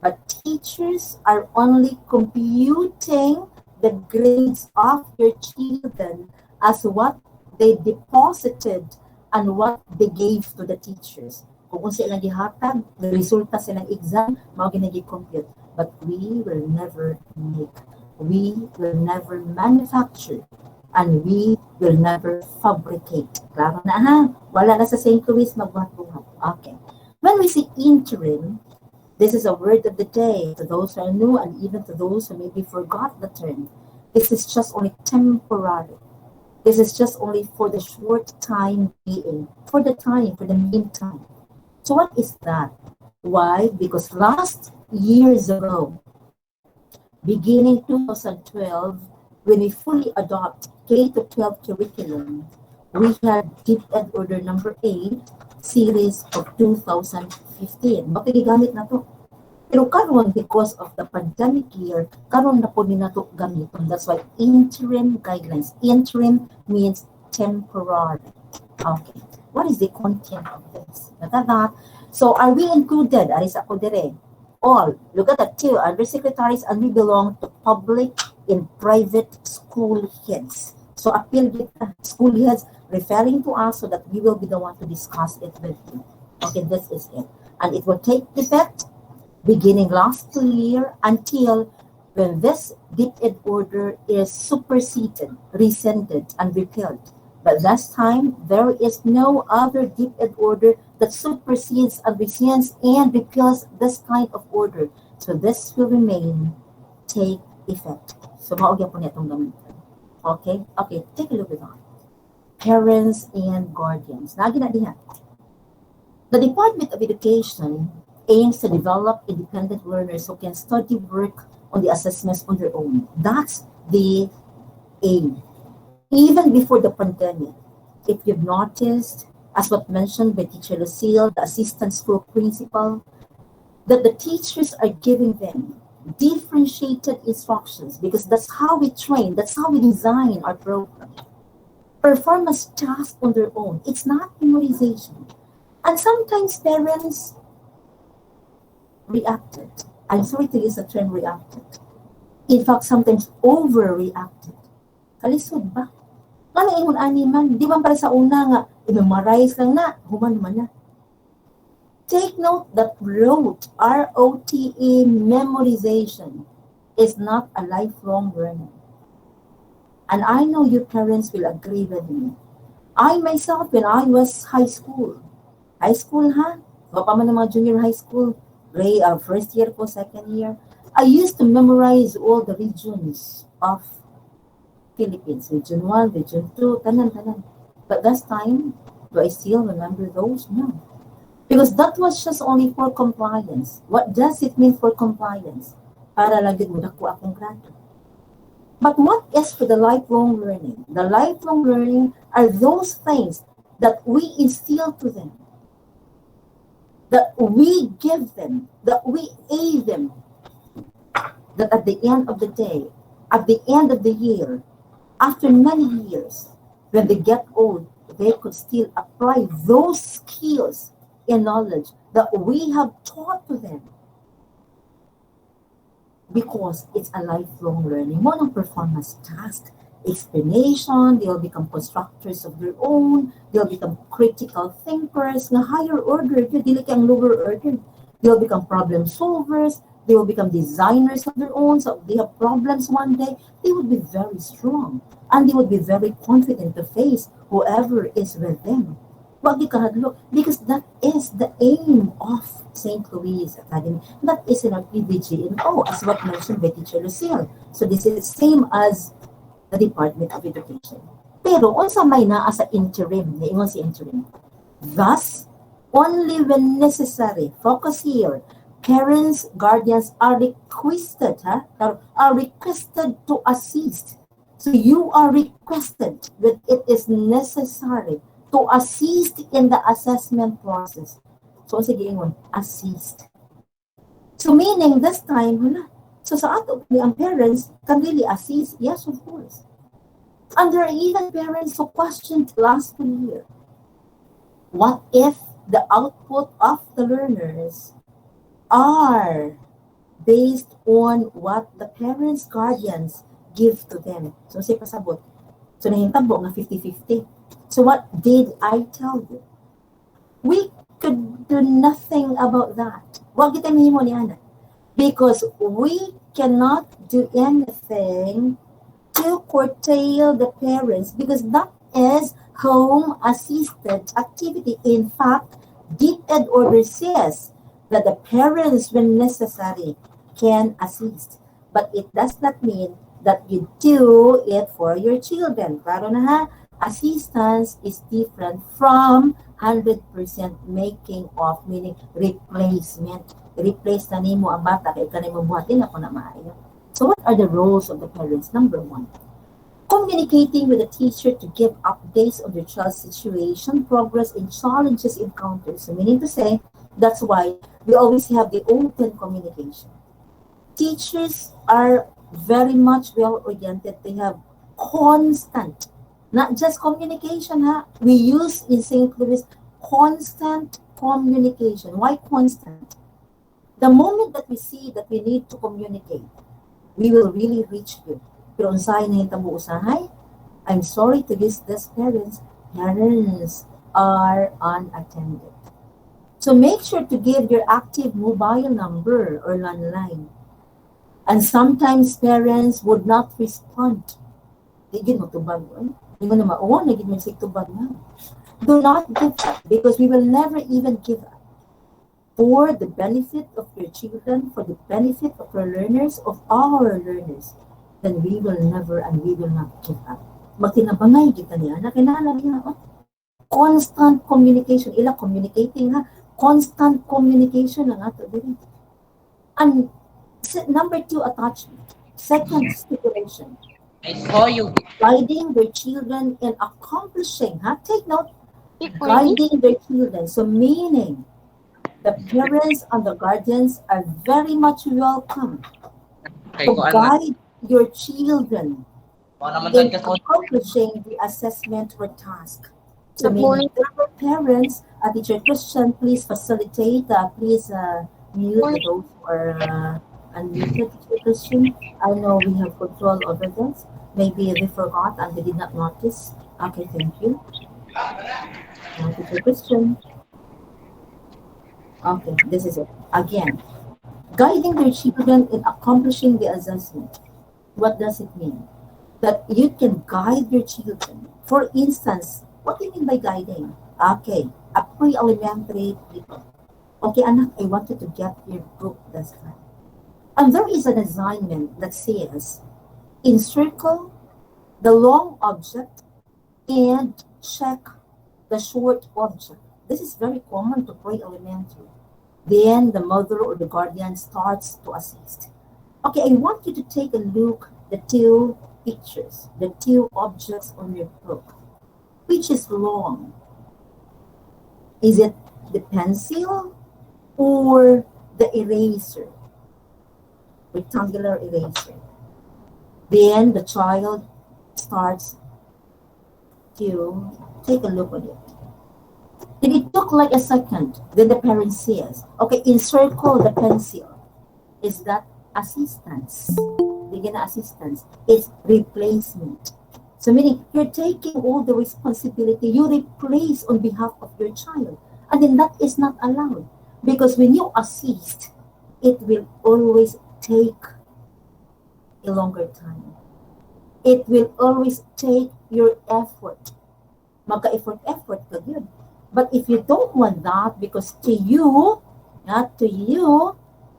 but teachers are only computing the grades of your children as what they deposited and what they gave to the teachers. Kung sila gihatag, the resulta silang exam, mao ginagi-compute. But we will never manufacture, and we will never fabricate. Klaro na ha? Wala na sa St. Louis magbuhat-buhat. Okay. When we say interim, this is a word of the day to those who are new and even to those who maybe forgot the term. This is just only temporary. This is just only for the short time being, for the meantime. So what is that? Why? Because last years ago, beginning 2012, when we fully adopt K-12 curriculum, we had Deep-Ed Order number 8, series of 2015. Mapigigamit na to. Pero karon, because of the pandemic year, karon na po din na to gamiton. That's why interim guidelines. Interim means temporary. Okay. What is the content of this? So are we included? Aris ako dire. All. Look at that too. Undersecretaries, and we belong to public and private school heads. So appeal with school heads referring to us so that we will be the one to discuss it with you. Okay, this is it. And it will take effect beginning last school year until when this Deep-Ed Order is superseded, rescinded, and repealed. But this time, there is no other Deep-Ed Order that supersedes and rescinds and repeals this kind of order. So this will remain, take effect. So maugya po nitong gamitin. Okay? Okay, take a look at that. Parents and guardians. Nagi na diha. The Department of Education aims to develop independent learners who can study, work on the assessments on their own. That's the aim. Even before the pandemic, if you've noticed, as what mentioned by Teacher Lucille, the assistant school principal, that the teachers are giving them differentiated instructions because that's how we train, that's how we design our program. Perform a task on their own. It's not memorization. And sometimes parents reacted. I'm sorry to use the term reacted. In fact, sometimes overreacted. Kalisod ba? Ano ingon animan? Di ba para sa una nga, i-memorize lang na, human man na. Take note that rote, R-O-T-E, memorization is not a lifelong learning. And I know your parents will agree with me. I myself, when I was high school ha? Baka man ng mga junior high school, first year ko, second year, I used to memorize all the regions of Philippines. Region 1, Region 2, tanan. But that time, do I still remember those? No. Because that was just only for compliance. What does it mean for compliance? Para lang din mo nakuha akong grado. But what is for the lifelong learning? The lifelong learning are those things that we instill to them, that we give them, that we aid them, that at the end of the day, at the end of the year, after many years, when they get old, they could still apply those skills and knowledge that we have taught to them. Because it's a lifelong learning. Mo ng performance task, explanation, they'll become constructors of their own, they'll become critical thinkers, na higher order, dili kang lower order. They'll become problem solvers, they will become designers of their own, so if they have problems one day, they would be very strong, and they would be very confident to face whoever is with them. Wag ikahadlo, because that is the aim of St. Louis Academy. That is in our PVG and as what mentioned by Teacher Lucille. So this is same as the Department of Education. Pero unsa may naa sa interim, niingon si interim. Thus, only when necessary, focus here, parents, guardians are requested, are requested to assist. So you are requested when it is necessary to assist in the assessment process. So, sige ingon, assist. So, meaning this time, so sa ato, ang parents can really assist. Yes, of course. And there are even parents who questioned last year, what if the output of the learners are based on what the parents, guardians give to them? So, say pasabot. So, nahintabo nga 50-50. So what did I tell you? We could do nothing about that. Wag kita mihimo ni Ana. Because we cannot do anything to curtail the parents because that is home-assisted activity. In fact, DepEd order says that the parents, when necessary, can assist. But it does not mean that you do it for your children. Klaro na ha? Assistance is different from 100% making of, meaning replacement. Replace na nimo ang bata kaya ka na mo buhatin ako na maayo. So what are the roles of the parents? Number 1, communicating with the teacher to give updates on their child's situation, progress, and challenges encountered. So meaning to say, that's why we always have the open communication. Teachers are very much well-oriented. They have constant, not just communication, we use in St. Louis constant communication. Why constant? The moment that we see that we need to communicate, we will really reach you. Pero unsay na hitabo usahay, I'm sorry to this parents are unattended. So make sure to give your active mobile number or landline. And sometimes parents would not respond. Digin mo tubag mo. Do not give up because we will never even give up. For the benefit of your children, for the benefit of our learners, of our learners, then we will never and we will not give up. Magtinabangay kita niya, nakinala niya, constant communication, communicating constant communication lang ato diri. And number 2, attachment. Second, stipulation.
I saw you.
Guiding their children in accomplishing, take note, guiding their children. So meaning the parents and the guardians are very much welcome to guide your children in accomplishing the assessment or task. So meaning therefore parents, teacher Christian, please facilitate, please mute those who are unmuted, teacher Christian. I know we have control over this. Maybe they forgot and they did not notice. Okay, thank you. Teacher Christian. Okay, this is it. Again, guiding their children in accomplishing the assessment. What does it mean? That you can guide your children. For instance, what do you mean by guiding? Okay, a pre-elementary people. Okay, anak, I wanted to get your book this time. And there is an assignment that says, encircle the long object and check the short object. This is very common to pre-elementary. Then the mother or the guardian starts to assist. Okay, I want you to take a look the two pictures, the two objects on your book. Which is long? Is it the pencil or the eraser? Rectangular eraser. Then the child starts to take a look at it. Then it took like a second. Then the parent says, okay, encircle the pencil. Is that assistance? Begin assistance. It's replacement. So meaning you're taking all the responsibility. You replace on behalf of your child. And then that is not allowed. Because when you assist, it will always take a longer time. It will always take your effort. Maka-effort ka yun. But if you don't want that, because to you, not to you,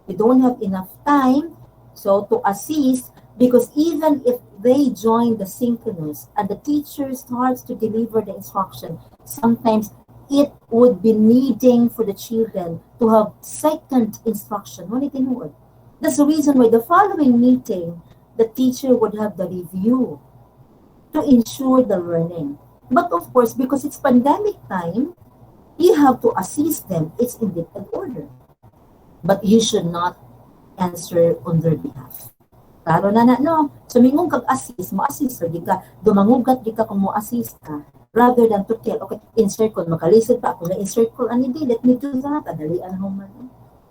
you don't have enough time, so to assist, because even if they join the synchronous and the teacher starts to deliver the instruction, sometimes it would be needing for the children to have second instruction. That's the reason why the following meeting, the teacher would have the review to ensure the learning. But of course, because it's pandemic time, you have to assist them. It's in different order. But you should not answer on their behalf. Klaro na no? So mingong kag-assist, mo-assist lagi ka. Dumangugat di ka kung mo-assist ka. Rather than to tell, okay, in-circle, makalisod pa ako na in-circle, and hindi, let me do that. Adalian ho man.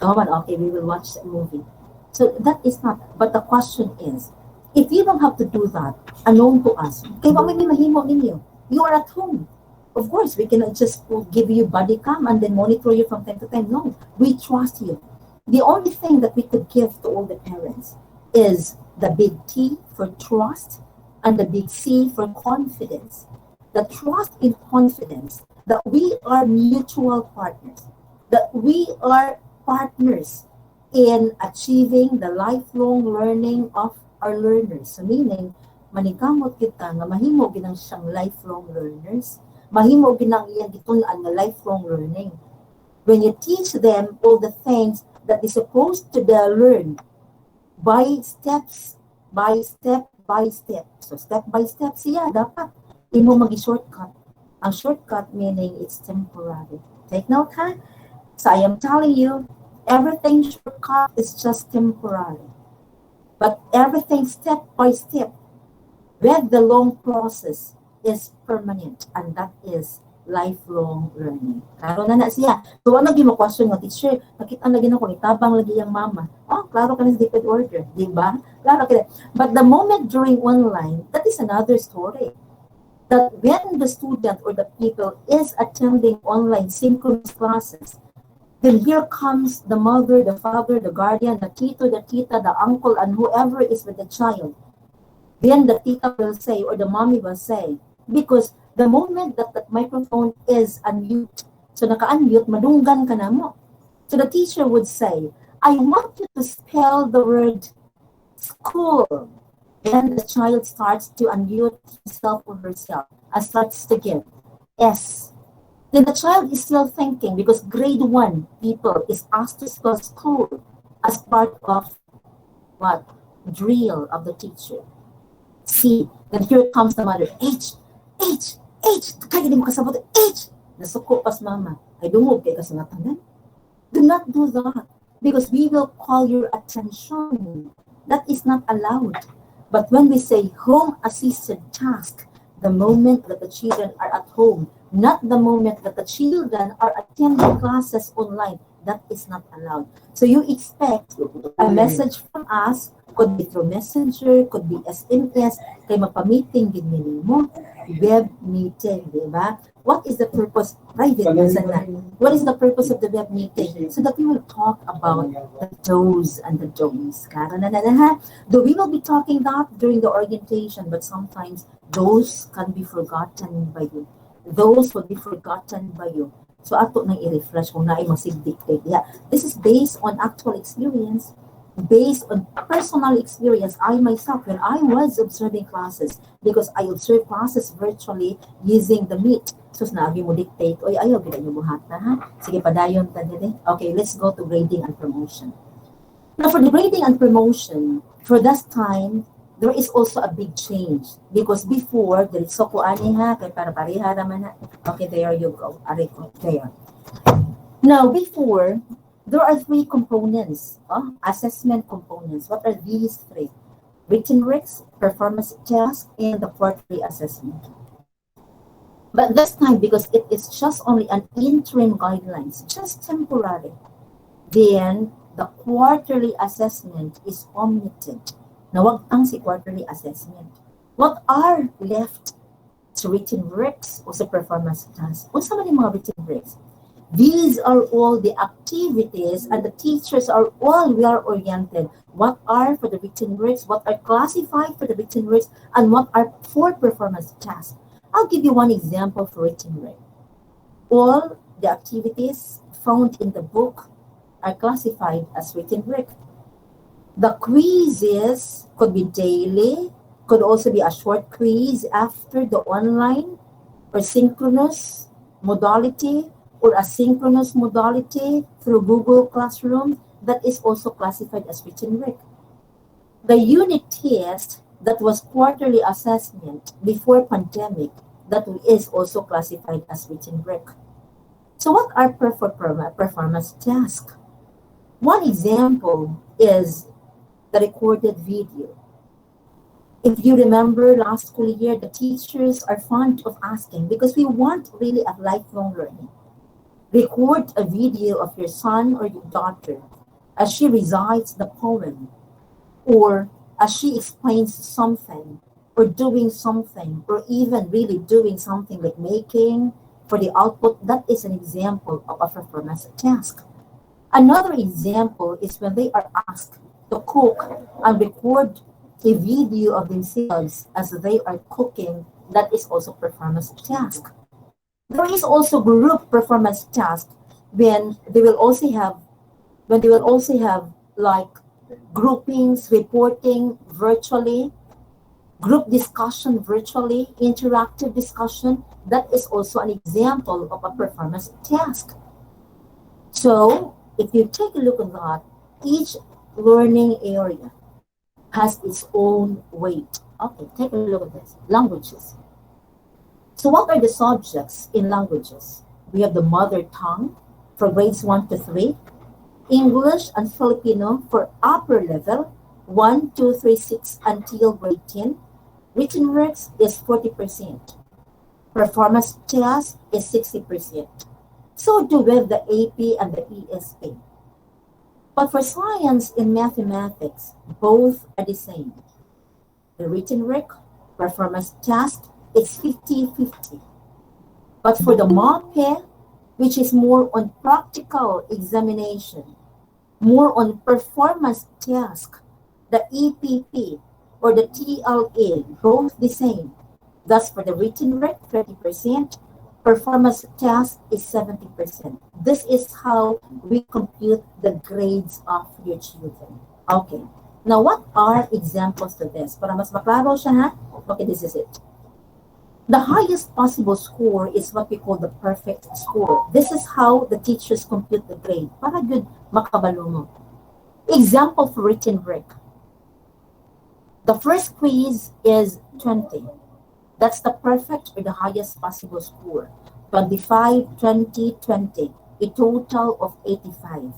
Okay, we will watch the movie. So that is not, but the question is, if you don't have to do that, unknown to us, kaya ba may mahimo ninyo? You are at home. Of course, we cannot just give you body cam and then monitor you from time to time. No, we trust you. The only thing that we could give to all the parents is the big T for trust and the big C for confidence. The trust and confidence that we are mutual partners, that we are partners in achieving the lifelong learning of our learners. So meaning, manikamot kita nga mahimo ginang siyang lifelong learners, mahimo ginang iyang gitulaan nga lifelong learning. When you teach them all the things that they're supposed to learn by steps, by step, by step. So step by step siya, dapat imo magi-shortcut. Ang shortcut meaning it's temporary. Take note, ha? So I am telling you, everything shortcut is just temporary. But everything step by step, with the long process, is permanent, and that is lifelong learning. Klaro na siya. So ano mo question nga, teacher, nakita lagi na ko, itabang lagi yung mama. Oh, klaro ka na sa different order. Diba? Klaro ka. But the moment during online, that is another story. That when the student or the people is attending online synchronous classes, then here comes the mother, the father, the guardian, the tito, the tita, the uncle, and whoever is with the child. Then the tita will say, or the mommy will say, because the moment that that microphone is unmute, so naka-unmute, madunggan ka na mo. So the teacher would say, I want you to spell the word school. Then the child starts to unmute himself or herself and starts to give S. Then the child is still thinking because grade 1 people is asked to spell school as part of what? Drill of the teacher. C. Then here comes the mother. H. Kaya di mo kasabot. H. Nasuko pas mama. Ay dungog kay kasangatan. Do not do that because we will call your attention. That is not allowed. But when we say home assisted task, the moment that the children are at home, not the moment that the children are attending classes online, that is not allowed. So you expect a message from us, could be through messenger, could be SMS, kay magpa-meeting din mo, web meeting, di ba? What is the purpose? Private minsan na. What is the purpose of the web meeting? So that we will talk about the do's and the don'ts. Though we will be talking that during the orientation, but sometimes those can be forgotten by you. Those will be forgotten by you. So ato nang i-refresh kung naay masigdictate. Yeah, this is based on actual experience, based on personal experience. I myself, when I was observing classes, because I observe classes virtually using the Meet. So sinabi mo dictate, oy ayaw gid niyo buhat na ha. Sige padayon ta dili. Okay, let's go to grading and promotion. Now for the grading and promotion, for that time, there is also a big change because before diretso ko ani ha kay para pareha naman ha. Okay, there you go. Are ko there. Now before, there are three components, assessment components. What are these three? Written risks, performance task, and the quarterly assessment. But this time, because it is just only an interim guidelines, just temporary, then the quarterly assessment is omitted. Now, wag ang si quarterly assessment. What are left to written risks o sa performance task? What some of the mga written risks? These are all the activities and the teachers are all well-oriented. What are for the written risks, what are classified for the written risks, and what are for performance tasks. I'll give you one example for written risk. All the activities found in the book are classified as written risk. The quizzes could be daily, could also be a short quiz after the online or synchronous modality, or asynchronous modality through Google Classroom, that is also classified as written work. The unit test that was quarterly assessment before pandemic, that is also classified as written work. So what are performance tasks? One example is the recorded video. If you remember last school year, the teachers are fond of asking because we want really a lifelong learning. Record a video of your son or your daughter as she recites the poem, or as she explains something, or doing something, or even really doing something like making for the output. That is an example of a performance task. Another example is when they are asked to cook and record a video of themselves as they are cooking. That is also performance task. There is also group performance task when they will also have like groupings, reporting virtually, group discussion virtually, interactive discussion. That is also an example of a performance task. So if you take a look at that, each learning area has its own weight. Okay, take a look at this. Languages. So what are the subjects in languages? We have the mother tongue for grades 1 to 3, English and Filipino for upper level, 1, 2, 3, 6 until grade 10. Written works is 40%. Performance task is 60%. So do with the AP and the ESA. But for science and mathematics, both are the same. The written work, performance task, it's 50-50. But for the MAPE, which is more on practical examination, more on performance task, the EPP or the TLA, both the same. Thus for the written work, 30%, performance task is 70%. This is how we compute the grades of your children. Okay. Now, what are examples to this? Para mas maklaro siya, ha? Okay, this is it. The highest possible score is what we call the perfect score. This is how the teachers compute the grade. Para good makabalo mo. Example for written work. The first quiz is 20. That's the perfect or the highest possible score. 25, 20, 20, a total of 85.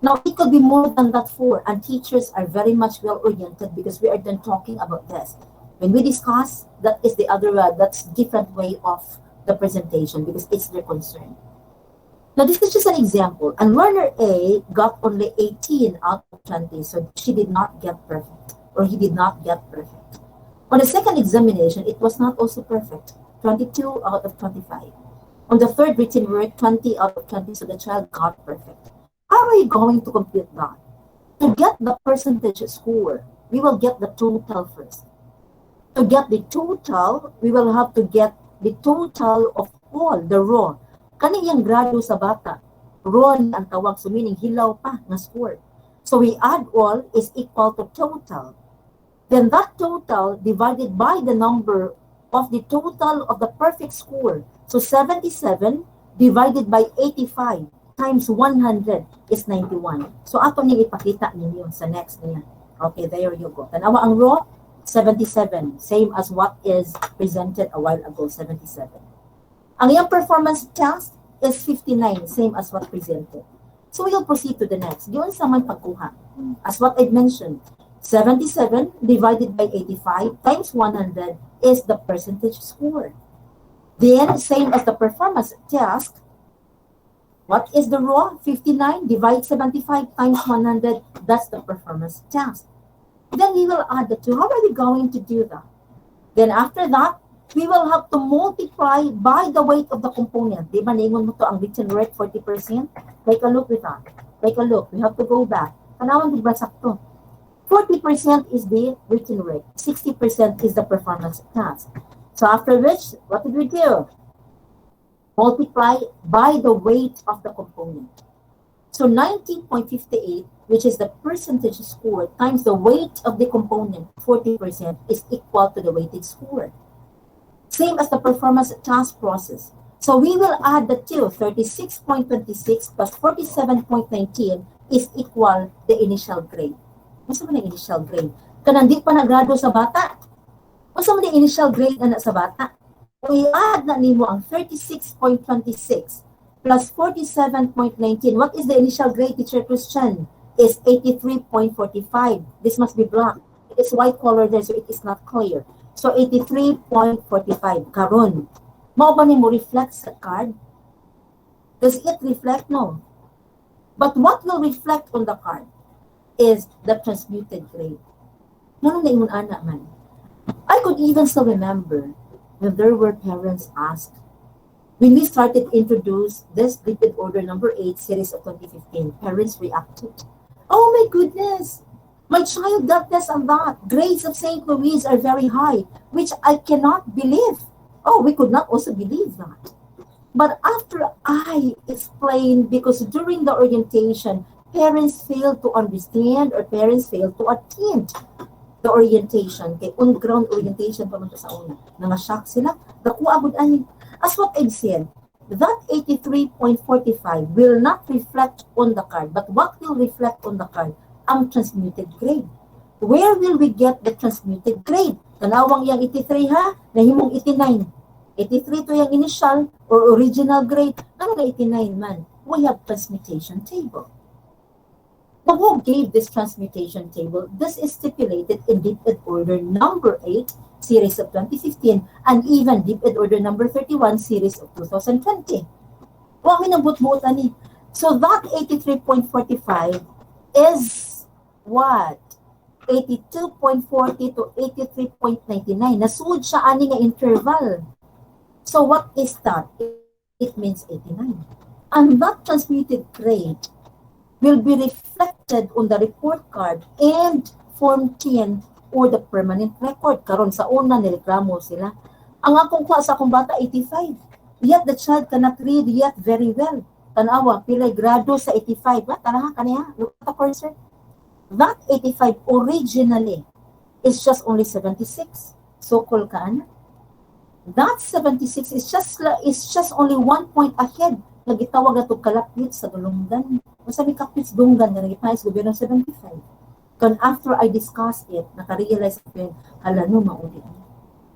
Now, it could be more than that for, and teachers are very much well-oriented because we are then talking about this. When we discuss, that is the other, that's different way of the presentation because it's their concern. Now, this is just an example. And learner A got only 18 out of 20, so she did not get perfect, or he did not get perfect. On the second examination, it was not also perfect, 22 out of 25. On the third written work, 20 out of 20, so the child got perfect. How are you going to compute that? To get the percentage score, we will get the total first. To get the total, we will have to get the total of all the raw. Kaniyang grado sa bata, raw ang tawag, so meaning hilaw pa na score. So we add all is equal to total. Then that total divided by the number of the total of the perfect score. So 77 divided by 85 times 100 is 91. So ato niyang ipakita ninyo sa next niya. Okay, there you go. Tanawa ang raw, 77, same as what is presented a while ago, 77. Ang iyang performance test is 59, same as what presented. So we'll proceed to the next. Doon sa man pagkuha. As what I mentioned, 77 divided by 85 times 100 is the percentage score. Then, same as the performance test, what is the raw? 59 divide 75 times 100, that's the performance test. Then we will add the two. How are we going to do that? Then after that, we will have to multiply by the weight of the component. Di ba naingon mo to ang written work 40%? Take a look with that. Take a look. We have to go back. Tanawan di ba sakto? 40% is the written work. 60% is the performance task. So after which, what did we do? Multiply by the weight of the component. So 19.58, which is the percentage score, times the weight of the component, 40%, is equal to the weighted score. Same as the performance task process. So we will add the two, 36.26 plus 47.19 is equal the initial grade. What's the initial grade? Kanang di pa nagrado sa bata. What's the initial grade na sa bata? We add na nimo ang 36.26 plus 47.19. What is the initial grade, Teacher Christian? Is 83.45. This must be black. It is white color there, so it is not clear. So 83.45. Karon. Mao ba ni mo reflect sa card? Does it reflect? No. But what will reflect on the card is the transmuted grade. Nano na ingon ana man. I could even still remember when there were parents asked, when we started to introduce this lipid order number 8 series of 2015, parents reacted. Oh my goodness, my child got this and that. Grades of St. Louis are very high, which I cannot believe. Oh, we could not also believe that. But after I explained, because during the orientation, parents failed to understand or parents failed to attend the orientation, kay on-ground orientation pa man to sa una. Nangashock sila. Dakuha gud ani. As what I've said, that 83.45 will not reflect on the card, but what will reflect on the card? Ang transmuted grade. Where will we get the transmuted grade? Tanawang yang 83 ha, nahimong 89. 83 to yung initial or original grade. Ano na 89 man? We have transmutation table. But who gave this transmutation table? This is stipulated in lipid order number 8, series of 2015, and even lipid order number 31, series of 2020. Huwag minabot-butan ni. So that 83.45 is what? 82.40 to 83.99. Nasuod siya ani nga interval. So what is that? It means 89. And that transmuted grade will be reflected on the report card and Form 10 or the permanent record. Karon sa una, nireklamo sila. Ang akong kuha sa akong bata, 85. Yet the child cannot read yet very well. Tanawa, pilay grado sa 85. Tanaha, kaniya, look at the cursor. That 85 originally is just only 76. So-called ka, that 76 is just only 1 point ahead. Nagitawag na ito kalapit sa dulunggan. Masabi kapit sa dulunggan na nagipahis gobyerno 75. Kan after I discussed it, nakarealize ko yun, hala no, mauli.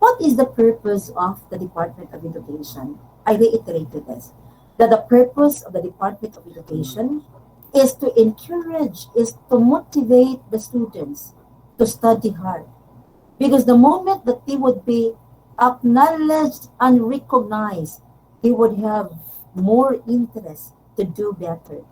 What is the purpose of the Department of Education? I reiterated this, that the purpose of the Department of Education is to encourage, is to motivate the students to study hard. Because the moment that they would be acknowledged and recognized, they would have more interest to do better.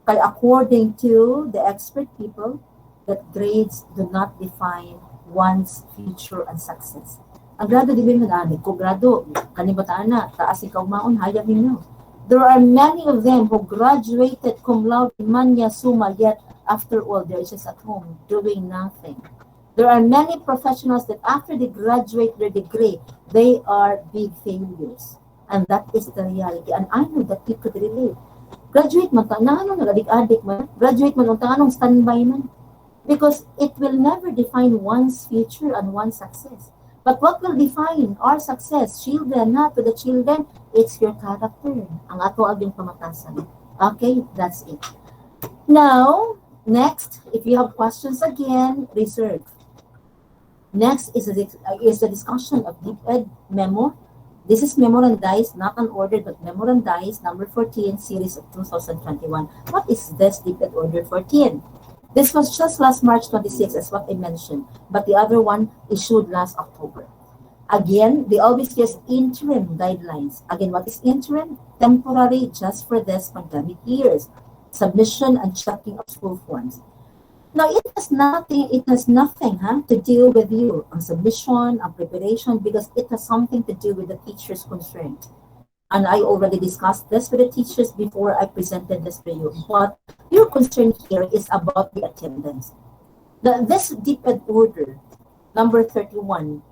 But according to the expert people, that grades do not define one's future and success. Ang grado di ba yung nag-anig? Kung grado, kanibataan na, taas ikaw maon, hayag ninyo. There are many of them who graduated cum laude mania summa, yet after all, they're just at home doing nothing. There are many professionals that after they graduate their degree, they are big failures. And that is the reality. And I know that you could relate. Graduate man ka, na ano, nagadik-adik man. Graduate man, unta anong standby man. Because it will never define one's future and one's success. But what will define our success, children, not to the children, it's your character. Ang ato ang pamatasan. Okay, that's it. Now, next, if you have questions again, reserve. Next is the discussion of Deep Ed memo. This is memorandized, not an order, but memorandized, number 14, series of 2021. What is this Deep Ed order 14? This was just last March 26, as what I mentioned, but the other one issued last October. Again, they always use interim guidelines. Again, what is interim? Temporary, just for this pandemic years. Submission and checking of school forms. Now, it has nothing to do with you, on submission, on preparation, because it has something to do with the teachers concerned. And I already discussed this with the teachers before I presented this to you. But your concern here is about the attendance. This Deep Ed order, number 14,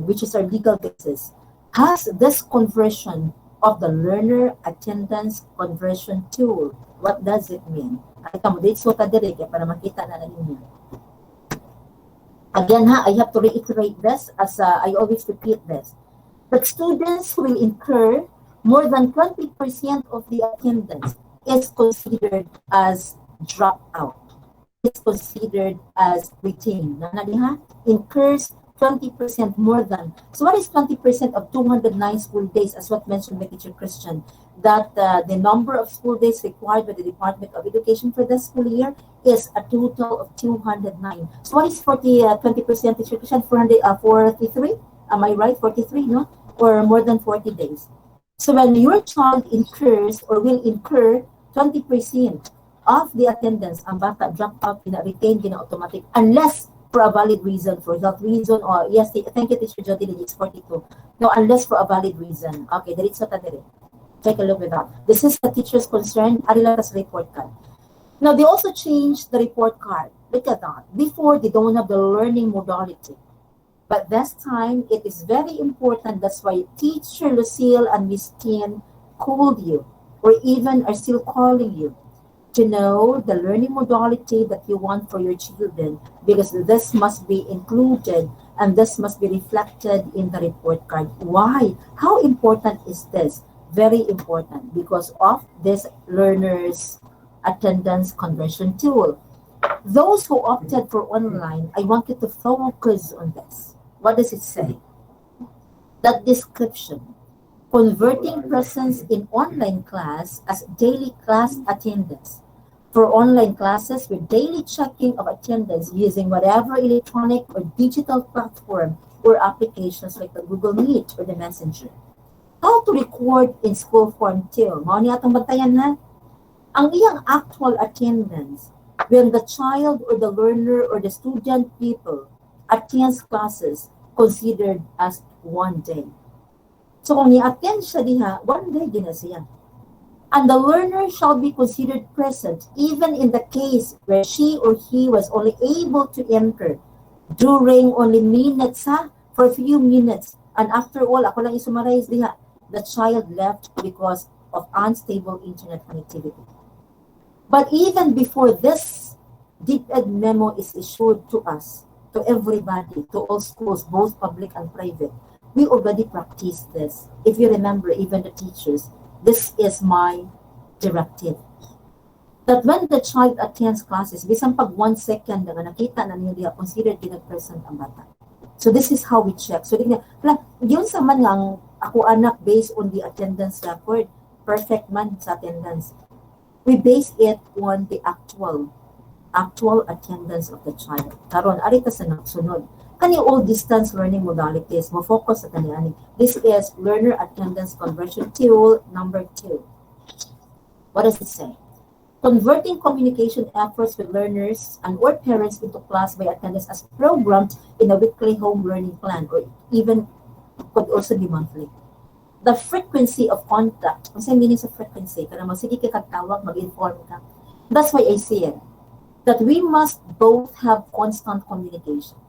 which is our legal basis, has this conversion of the learner attendance conversion tool. What does it mean? Para makita na ninyo. Again, I have to reiterate this as I always repeat this. But students who will incur more than 20% of the attendance is considered as dropout. It's considered as retained. Incurs 20% more than. So what is 20% of 209 school days, as what mentioned by Teacher Christian? That the number of school days required by the Department of Education for this school year is a total of 209. So what is 20%, Teacher Christian? 43? Am I right? 43, no? Or more than 40 days. So when your child incurs or will incur 20% of the attendance, ang bata drop out, retain, automatic, unless for a valid reason, for health reason, or yes, thank you, Teacher Jody, it's 42. No, unless for a valid reason. Okay, diretso ta dire. Take a look with that. This is the teacher's concern. Arilatas report card. Now, they also changed the report card. Look at that. Before, they don't have the learning modality. But this time, it is very important. That's why Teacher Lucille and Miss Tien called you, or even are still calling you, to know the learning modality that you want for your children, because this must be included and this must be reflected in the report card. Why? How important is this? Very important, because of this learners attendance conversion tool. Those who opted for online, I want you to focus on this. What does it say? That description, converting presence in online class as daily class attendance. For online classes with daily checking of attendance using whatever electronic or digital platform or applications like the Google Meet or the Messenger. How to record in school form 2. Mao ni atong bantayan na. Ang iyang actual attendance when the child or the learner or the student people attends classes considered as 1 day. So kung ni-attend siya diha, 1 day din na siya. And the learner shall be considered present even in the case where she or he was only able to enter during only minutes, for a few minutes. And after all, ako lang isummarize diha, the child left because of unstable internet connectivity. But even before this Deep Ed memo is issued to us, to everybody, to all schools, both public and private, we already practiced this. If you remember, even the teachers, this is my directive. That when the child attends classes, bisan pag 1 second na nakita na niya, considered din present ang bata. So this is how we check. So yun sa man nga ang ako anak based on the attendance record, perfect man sa attendance. We base it on the actual attendance of the child. Karon ari ta sa sunod. Kani all distance learning modalities mo focus sa kaniani. This is learner attendance conversion tool number 2. What does it say? Converting communication efforts with learners and or parents into class by attendance as programmed in a weekly home learning plan, or even could also be monthly. The frequency of contact. Ang meaning sa frequency? Kaya sige ka katawag, mag-inform ka. That's why I say it. That we must both have constant communication.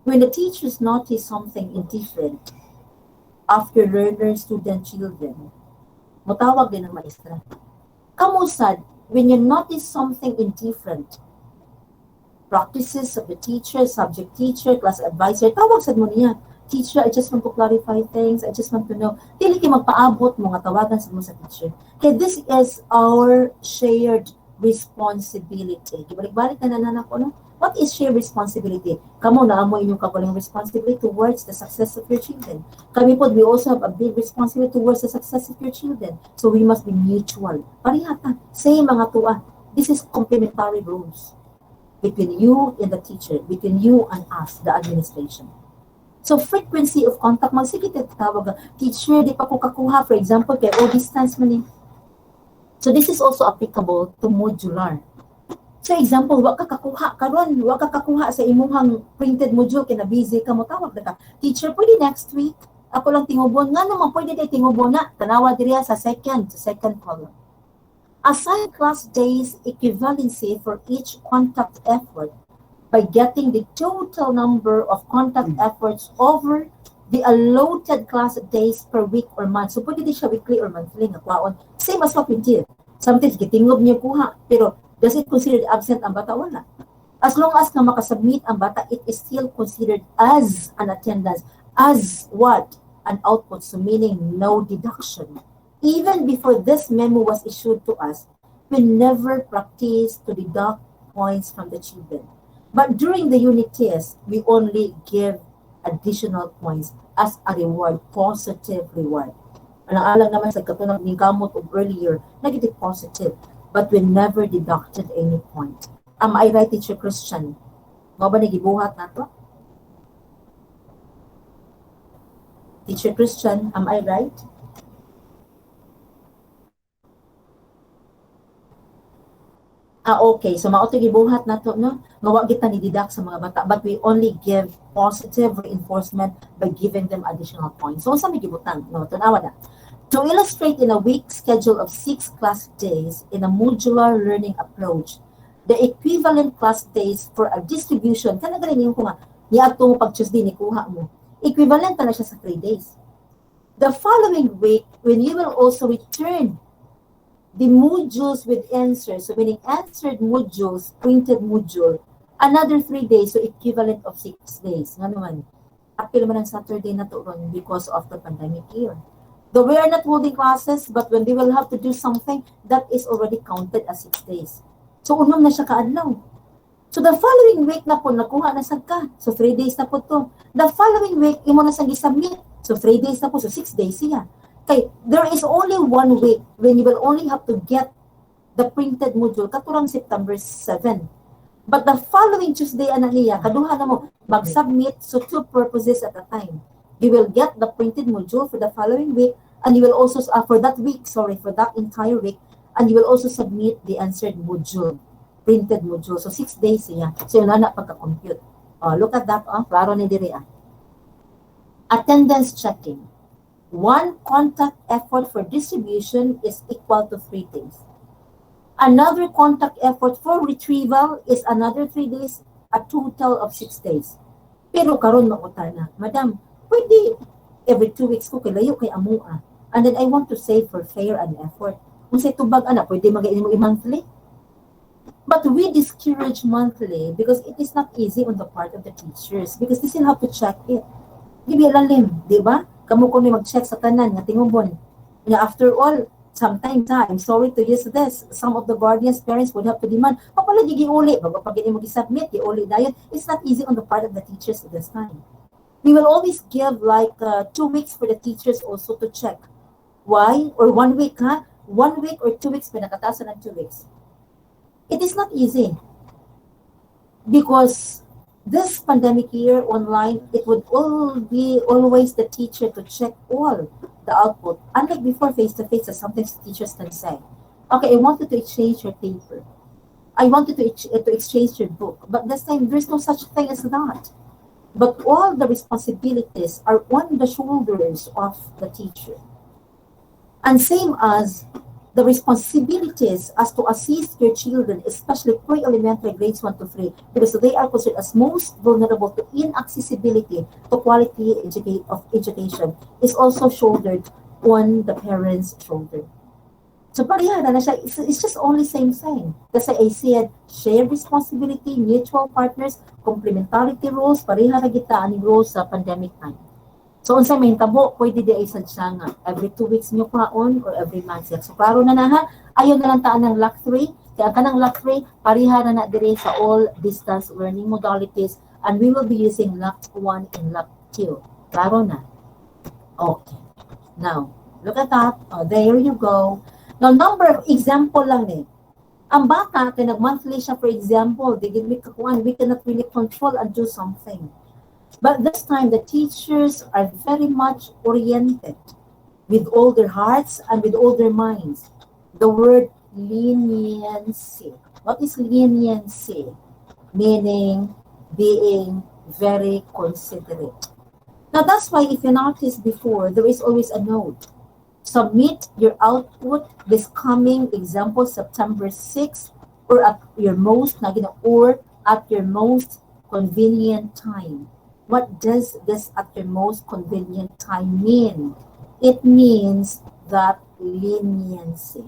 When the teachers notice something indifferent after learners, student, children, mutawag din ang maestra. Kamusad, when you notice something indifferent, practices of the teacher, subject teacher, class advisor, tawag sad mo niya. Teacher, I just want to clarify things. I just want to know. Dili kay magpaabot mo nga tawagan sa mo sa teacher. Kaya this is our shared responsibility. Ibalik-balik na nanan ako, no? What is shared responsibility? Kamo na amo inyong kapaling responsibility towards the success of your children. Kami po, we also have a big responsibility towards the success of your children. So we must be mutual. Parihata. Same mga tuwa. This is complementary roles between you and the teacher, between you and us, the administration. So frequency of contact, magsigit tawag, teacher, di pa ko kakuha, for example, kay all distance man. So this is also applicable to modular. So example, wa ka kakuha karon, wa ka kakuha sa imong printed module kay na busy ka mo tawag ka. Teacher, pwede next week. Ako lang tingubon nga naman pwede day tingubon na. Tanawa diriya sa second column. Assign class days equivalency for each contact effort by getting the total number of contact efforts over the allotted class days per week or month. So pwede di siya weekly or monthly nga kwaon. Same as what we did. Sometimes gitingob niyo kuha, pero does it considered absent ang bata? Wala. As long as na makasubmit ang bata, it is still considered as an attendance. As what? An output. So meaning no deduction. Even before this memo was issued to us, we never practiced to deduct points from the children. But during the unit test, we only give additional points as a reward, positive reward. Alang naman sa katulad ng gamot of earlier, negative positive. But we never deducted any point. Am I right, Teacher Christian? Mo ba nagibuhat na to? Teacher Christian, am I right? Okay. So, mao to gibuhat na to, no? Mawa kita ni deduct sa mga bata. But we only give positive reinforcement by giving them additional points. So, sa may gibutan? No, tanawa na. To illustrate in a week schedule of 6 class days in a modular learning approach, the equivalent class days for a distribution, kana ganin ko nga, niadto mo pag Tuesday ni kuha mo, equivalent na siya sa 3 days. The following week, when you will also return the modules with answers, so meaning answered modules, printed module, another 3 days, so equivalent of 6 days. Nga naman, apil man ang Saturday na to ron because of the pandemic year. Though we are not holding classes, but when they will have to do something, that is already counted as 6 days. So, unong na siya kaadlaw. So, the following week na po, nakuha na sad ka. So, 3 days na po to. The following week, imo na sang isubmit. So, 3 days na po. So, 6 days siya. Okay, there is only 1 week when you will only have to get the printed module, katurang September 7. But the following Tuesday, niya, kaduha na mo, mag-submit, so 2 purposes at a time. You will get the printed module for the following week, and you will also, for that entire week, and you will also submit the answered module, printed module. So 6 days siya. So yun na pagka-compute. Look at that, klaro ni diri. Attendance checking. 1 contact effort for distribution is equal to 3 days. Another contact effort for retrieval is another 3 days, a total of 6 days. Pero karon makutan na, Madam, pwede every 2 weeks ko kilayo kay amua. And then I want to save for fare and effort. Kung sa tubag, pwede mag-iin mo monthly. But we discourage monthly because it is not easy on the part of the teachers because they still have to check it. Di ba lalim, di ba? Kamu ko mag-check sa tanan nga tingubon. After all, sometimes, I'm sorry to use this, some of the guardians, parents would have to demand, pala di giuli, bago pag mo gi-submit, giuli dayon. It's not easy on the part of the teachers at this time. We will always give like 2 weeks for the teachers also to check. Why? Or 1 week, huh? 1 week or 2 weeks, pinakatasan ng 2 weeks. It is not easy because this pandemic year online, it would all be always the teacher to check all the output. Unlike before face-to-face, as sometimes teachers can say, okay, I wanted to exchange your paper. I wanted to exchange your book. But this time, there's no such thing as that. But all the responsibilities are on the shoulders of the teacher. And same as the responsibilities as to assist your children, especially pre-elementary grades 1 to 3, because they are considered as most vulnerable to inaccessibility to quality of education, is also shouldered on the parents' shoulder. So pareha na siya, it's just only same thing. Kasi I said, shared responsibility, mutual partners, complementarity roles, pareha na kita ang roles sa pandemic time. So, unsa may tabo, pwede di ay siya nga every 2 weeks nyo kaon or every month siya. So, klaro na na ha, ayaw na lang taan ng lock 3. Kaya ka ng lock 3, pariha na na dire sa all distance learning modalities and we will be using lock 1 and lock 2. Klaro na? Okay. Now, look at that. Oh, there you go. Now, number of example lang eh. Ang bata, nag-monthly siya for example, we cannot really control and do something. But this time, the teachers are very much oriented with all their hearts and with all their minds. The word leniency. What is leniency? Meaning being very considerate. Now, that's why if you noticed before, there is always a note. Submit your output this coming example, September 6th, or at your most convenient time. What does this at your most convenient time mean? It means that leniency.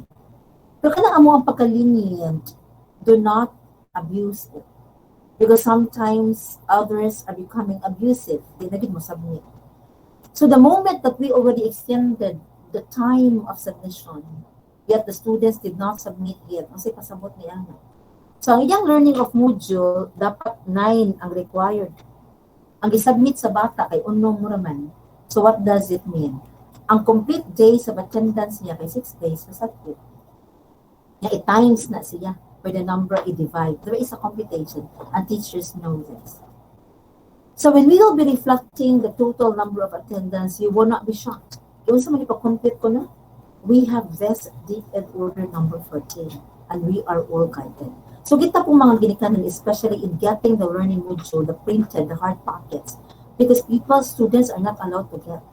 Pero kailangan mo ang pagka-lenient, do not abuse it. Because sometimes others are becoming abusive. Di na mo submit. So the moment that we already extended the time of submission, yet the students did not submit yet, kasi pasabot ni Ana. So ang iyang learning of module, dapat 9 ang required. Ang isubmit sa bata kay unong mo naman. So what does it mean? Ang complete days of attendance niya kay 6 days sa subject. Niya i-times na siya for the number i-divide. There is a computation and teachers know this. So when we will be reflecting the total number of attendance, you will not be shocked. Yung sa mga ipakompute ko na, we have this deep and order number 14 and we are all guided. So kita pong mga ginikanan, especially in getting the learning module, the printed, the hard packets, because students are not allowed to get.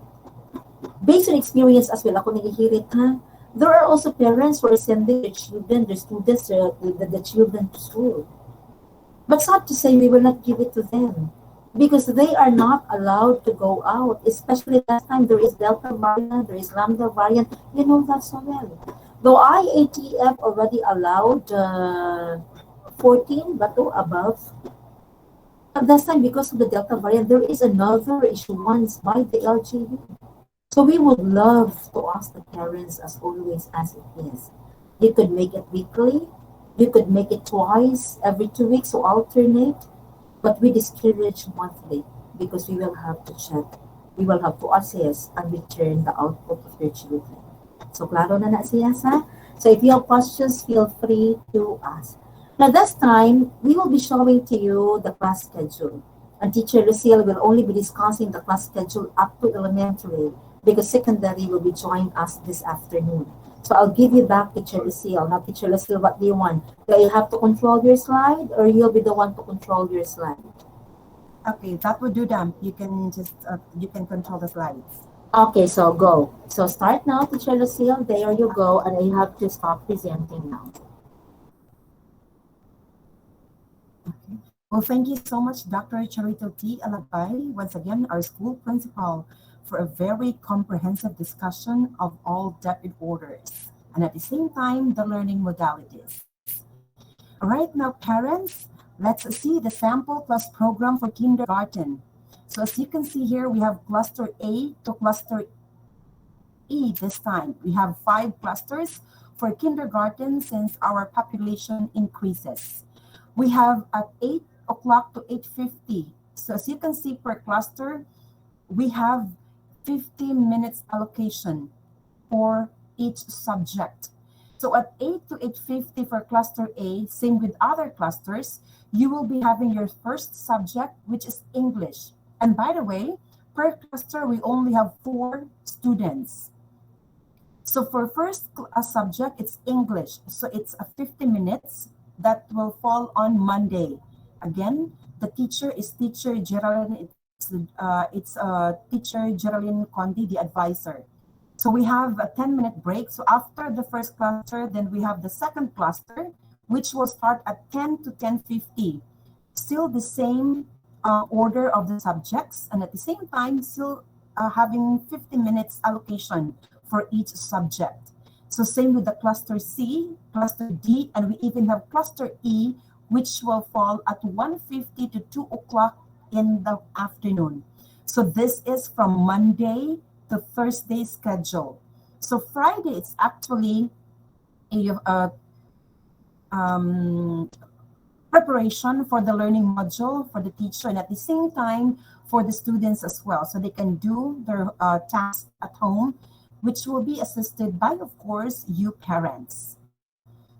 Based on experience as well, ako nagihirit ha, there are also parents who are sending their children, their students, the children to school. But sad to say, we will not give it to them because they are not allowed to go out, especially last time there is Delta variant, there is Lambda variant, you know that so well. Though IATF already allowed 14 but above. At this time, because of the Delta variant, there is another issuance by the LGU. So we would love to ask the parents as always as it is. You could make it weekly. You could make it twice every 2 weeks, so alternate. But we discourage monthly because we will have to check. We will have to assess and return the output of your children. So klaro na siya sa? So if you have questions, feel free to ask. Now this time, we will be showing to you the class schedule. And Teacher Lucille will only be discussing the class schedule up to elementary because secondary will be joining us this afternoon. So I'll give you back Teacher Lucille. Now Teacher Lucille, what do you want? Do you have to control your slide or you'll be the one to control your slide?
Okay, that would do them. You can just, you can control the slides.
Okay, so go. So start now, Teacher Lucille. There you go. And I have to stop presenting now.
Okay. Well, thank you so much, Dr. Charito T. Alagay, once again, our school principal, for a very comprehensive discussion of all DepEd orders, and at the same time, the learning modalities. All right, now parents, let's see the sample plus program for kindergarten. So as you can see here, we have cluster A to cluster E this time. We have 5 clusters for kindergarten since our population increases. We have at 8 o'clock to 8:50. So as you can see per cluster, we have 50 minutes allocation for each subject. So at 8 to 8:50 for cluster A, same with other clusters, you will be having your first subject, which is English. And by the way, per cluster, we only have 4 students. So for first subject, it's English. So it's a 50 minutes that will fall on Monday. Again, the teacher is Teacher Geraldine. It's Teacher Geraldine Condi, the advisor. So we have a 10-minute break. So after the first cluster, then we have the second cluster, which will start at 10 to 10:50. Still the same order of the subjects, and at the same time, still having 50 minutes allocation for each subject. So same with the cluster C, cluster D, and we even have cluster E, which will fall at 1:50 to 2 o'clock in the afternoon. So this is from Monday to Thursday schedule. So Friday, it's actually a preparation for the learning module for the teacher, and at the same time for the students as well, so they can do their tasks at home, which will be assisted by, of course, you parents.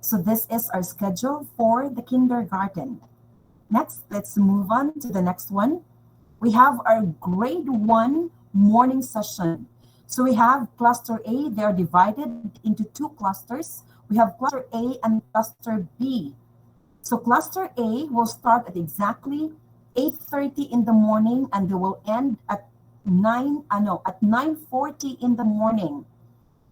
So this is our schedule for the kindergarten. Next, let's move on to the next one. We have our grade 1 morning session. So we have cluster A, they are divided into 2 clusters. We have cluster A and cluster B. So cluster A will start at exactly 8:30 in the morning, and they will end at 9:40 in the morning.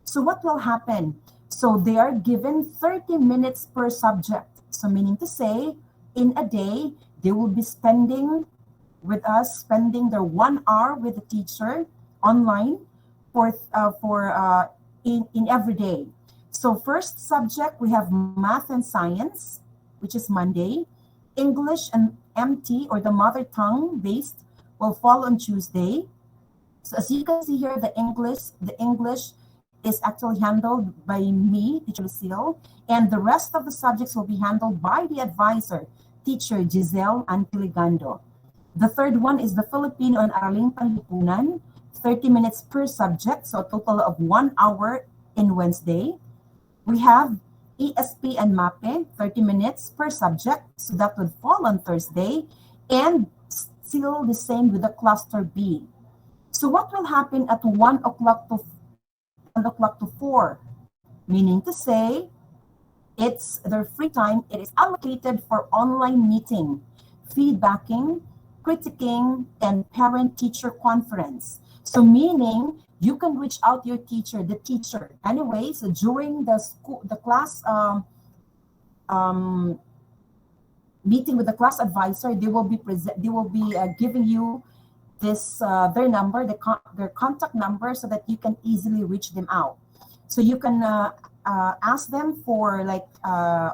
So what will happen? So they are given 30 minutes per subject. So meaning to say, in a day, they will be spending their 1 hour with the teacher online in every day. So first subject, we have math and science, which is Monday. English and MT, or the mother tongue based, will fall on Tuesday. So as you can see here, the English is actually handled by me, Teacher Lucille, and the rest of the subjects will be handled by the advisor, Teacher Giselle Antiligando. The third one is the Filipino and Araling Panlipunan, 30 minutes per subject, so a total of 1 hour in Wednesday. We have ESP and MAPE, 30 minutes per subject, so that would fall on Thursday, and still the same with the cluster B. So what will happen at 1 o'clock to 4? Meaning to say, it's their free time. It is allocated for online meeting, feedbacking, critiquing, and parent-teacher conference. So meaning you can reach out to the teacher. Anyway, so during the class meeting with the class advisor, they will be giving you this their number, their contact number, so that you can easily reach them out. So you can ask them for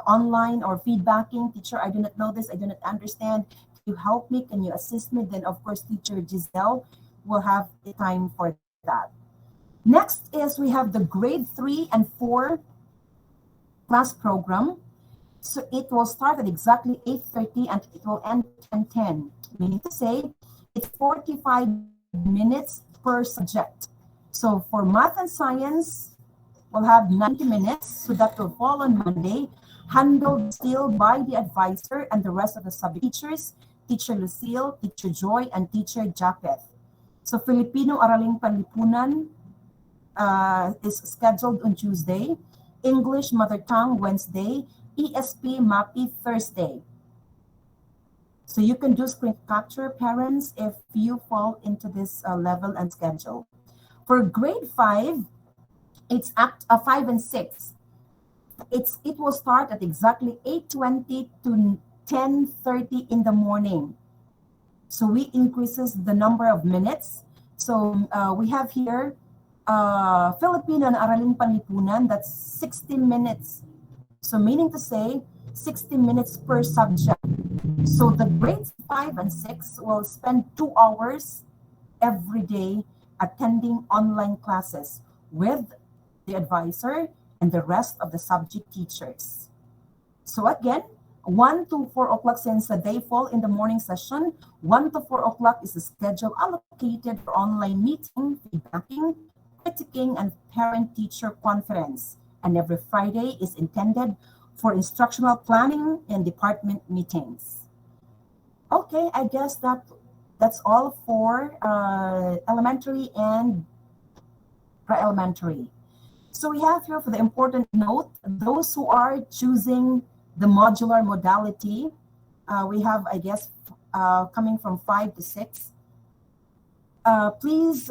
online or feedbacking. Teacher, I do not know this, I do not understand. Can you help me? Can you assist me? Then of course Teacher Giselle will have the time for that. Next is we have the grade 3 and 4 class program. So it will start at exactly 8:30 and it will end at 10:10. Meaning to say, it's 45 minutes per subject. So for math and science, we'll have 90 minutes, so that will fall on Monday, handled still by the advisor and the rest of the subject teachers, Teacher Lucille, Teacher Joy, and Teacher Japeth. So Filipino Araling Panlipunan is scheduled on Tuesday, English Mother Tongue Wednesday, ESP MAPI Thursday. So you can do screen capture, parents, if you fall into this level and schedule. For grade 5, it's 5 and 6. It will start at exactly 8:20 to 10:30 in the morning. So we increases the number of minutes. So we have here Filipino and Araling Panlipunan, that's 60 minutes. So meaning to say 60 minutes per subject. So the grades 5 and 6 will spend 2 hours every day attending online classes with the advisor and the rest of the subject teachers. So again, 1 to 4 o'clock, since they fall in the morning session, 1 to 4 o'clock is the schedule allocated for online meeting, feedbacking, critiquing, and parent-teacher conference. And every Friday is intended for instructional planning and department meetings. Okay, I guess that's all for elementary and pre-elementary. So we have here for the important note, those who are choosing the modular modality, we have, I guess, coming from 5 to 6. Please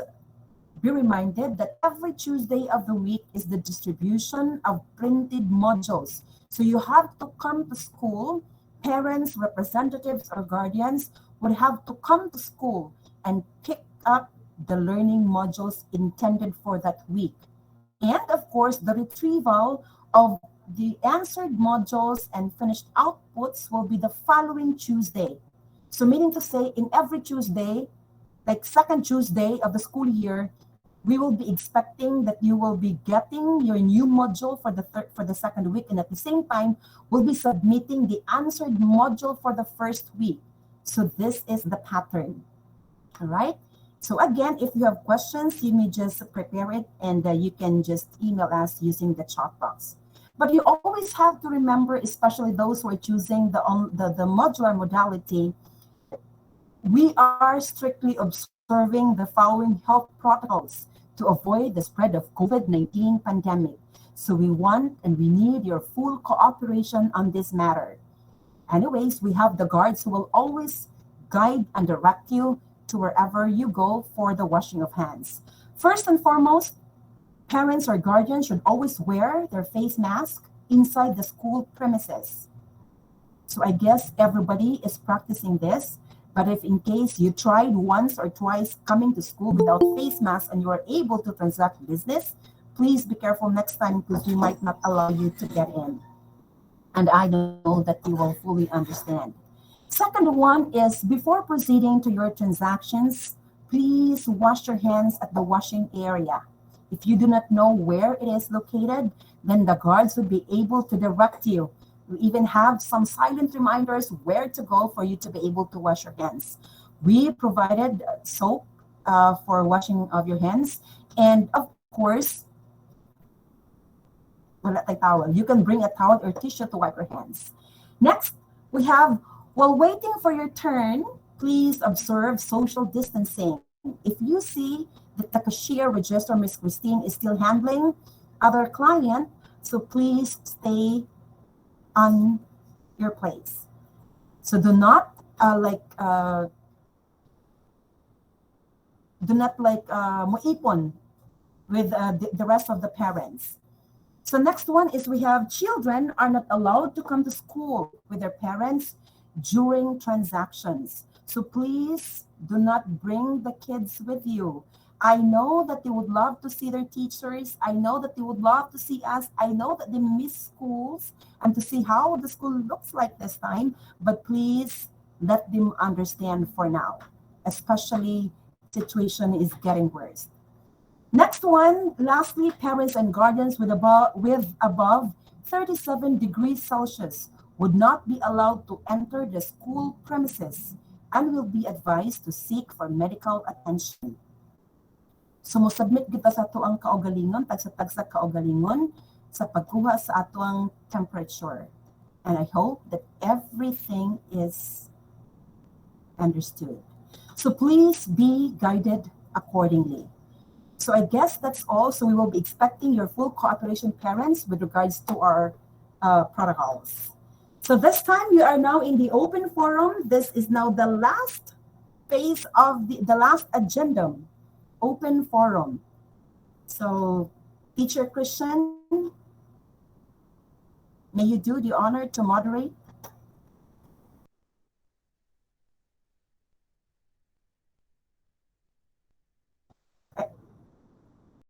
be reminded that every Tuesday of the week is the distribution of printed modules. So you have to come to school. Parents, representatives, or guardians would have to come to school and pick up the learning modules intended for that week. And of course, the retrieval of the answered modules and finished outputs will be the following Tuesday. So meaning to say, in every Tuesday, like second Tuesday of the school year, we will be expecting that you will be getting your new module for the second week, and at the same time, we'll be submitting the answered module for the first week. So this is the pattern, all right? So again, if you have questions, you may just prepare it, and you can just email us using the chat box. But you always have to remember, especially those who are choosing the modular modality, we are strictly observing the following health protocols to avoid the spread of COVID-19 pandemic. So we want and we need your full cooperation on this matter. Anyways, we have the guards who will always guide and direct you to wherever you go for the washing of hands. First and foremost, parents or guardians should always wear their face mask inside the school premises. So I guess everybody is practicing this. But if in case you tried once or twice coming to school without face mask and you are able to transact business, please be careful next time, because we might not allow you to get in. And I know that you will fully understand. Second one is, before proceeding to your transactions, please wash your hands at the washing area. If you do not know where it is located, then the guards will be able to direct you. We even have some silent reminders where to go for you to be able to wash your hands. We provided soap for washing of your hands. And of course, wala tay towel. You can bring a towel or tissue to wipe your hands. Next, we have, while waiting for your turn, please observe social distancing. If you see that the cashier register, Miss Christine, is still handling other client, so please stay on your place. So do not moipon with the rest of the parents. So next one is, we have children are not allowed to come to school with their parents during transactions. So please do not bring the kids with you. I know that they would love to see their teachers. I know that they would love to see us. I know that they miss schools and to see how the school looks like this time. But please let them understand for now, especially situation is getting worse. Next one, lastly, parents and guardians with above 37 degrees Celsius would not be allowed to enter the school premises and will be advised to seek for medical attention. So mo submit kita sa ato ang kaugalingon, tagsa kaugalingon sa pagkuha sa ato ang temperature. And I hope that everything is understood. So please be guided accordingly. So I guess that's all. So we will be expecting your full cooperation, parents, with regards to our protocols. So this time we are now in the open forum. This is now the last phase of the last addendum. Open forum. So, Teacher Christian, may you do the honor to moderate